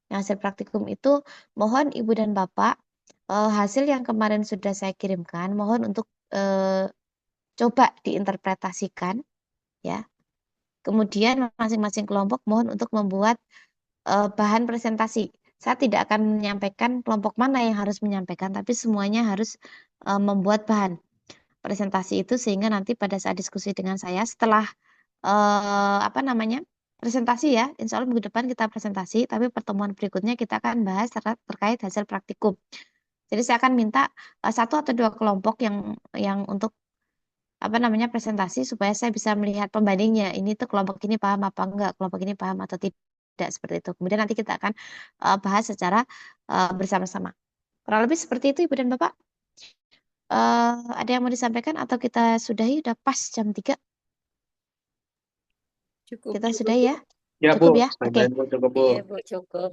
Yang hasil praktikum itu mohon Ibu dan Bapak hasil yang kemarin sudah saya kirimkan mohon untuk coba diinterpretasikan ya. Kemudian masing-masing kelompok mohon untuk membuat bahan presentasi. Saya tidak akan menyampaikan kelompok mana yang harus menyampaikan, tapi semuanya harus membuat bahan presentasi itu sehingga nanti pada saat diskusi dengan saya setelah apa namanya presentasi ya, insya Allah minggu depan kita presentasi, tapi pertemuan berikutnya kita akan bahas terkait hasil praktikum. Jadi saya akan minta satu atau dua kelompok yang untuk apa namanya presentasi supaya saya bisa melihat pembandingnya. Ini tuh kelompok ini paham apa enggak, kelompok ini paham atau tidak seperti itu. Kemudian nanti kita akan bahas secara bersama-sama. Kurang lebih seperti itu Ibu dan Bapak. Ada yang mau disampaikan atau kita sudahi? Udah pas jam 3. Cukup. Kita sudahi ya? Ya, Cukup Bu. ya? Oke. Cukup, Bu. Iya, Bu, cukup.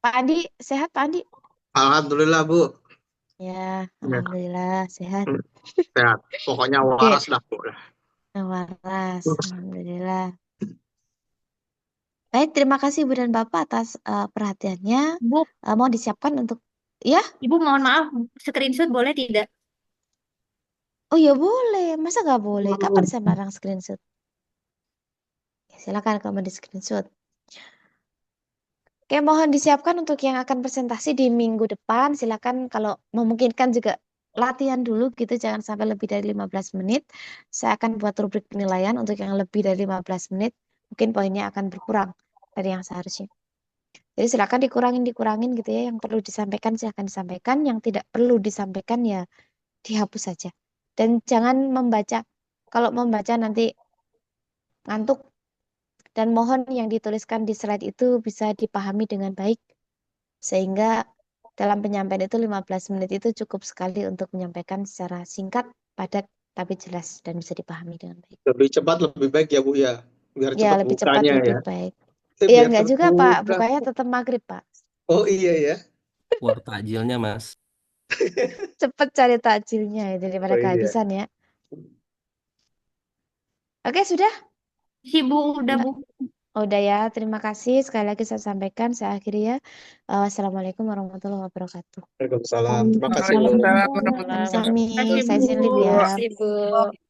Pak Andi, sehat Pak Andi? Alhamdulillah, Bu. Ya, alhamdulillah sehat. Sehat. Pokoknya Oke. waras dah, Bu. Waras, alhamdulillah. Baik, terima kasih Ibu dan Bapak atas perhatiannya. Bu, Mau disiapkan untuk ya? Ibu mohon maaf, screenshot boleh tidak? Oh ya boleh, masa nggak boleh? Kapan saya melarang screenshot? Ya, silakan kalau mau di screenshot. Oke, mohon disiapkan untuk yang akan presentasi di minggu depan. Silakan kalau memungkinkan juga latihan dulu gitu, jangan sampai lebih dari 15 menit. Saya akan buat rubrik penilaian untuk yang lebih dari 15 menit. Mungkin poinnya akan berkurang dari yang seharusnya. Jadi silakan dikurangin gitu ya. Yang perlu disampaikan silakan disampaikan, yang tidak perlu disampaikan ya dihapus saja. Dan jangan membaca. Kalau membaca nanti ngantuk. Dan mohon yang dituliskan di slide itu bisa dipahami dengan baik. Sehingga dalam penyampaian itu 15 menit itu cukup sekali untuk menyampaikan secara singkat, padat, tapi jelas dan bisa dipahami dengan baik. Lebih cepat lebih baik ya, Bu ya. Biar Ya, cepat lebih cepat bukanya lebih ya. baik. Biar Iya, enggak juga Pak. terbuka. Bukanya tetap maghrib Pak. Oh iya ya. War takjilnya, Mas. Cepet cari takjilnya ya, daripada Oh iya. kehabisan ya. Oke, sudah? Si Bu, udah Bu. Oh, udah ya, terima kasih. Sekali lagi saya sampaikan, saya akhiri ya. Wassalamualaikum warahmatullahi wabarakatuh. Waalaikumsalam. Terima kasih, Bu. Waalaikumsalam Waalaikumsalam warahmatullahi Sami, Terima kasih, saya izin Bu. live Terima ya. kasih, Bu.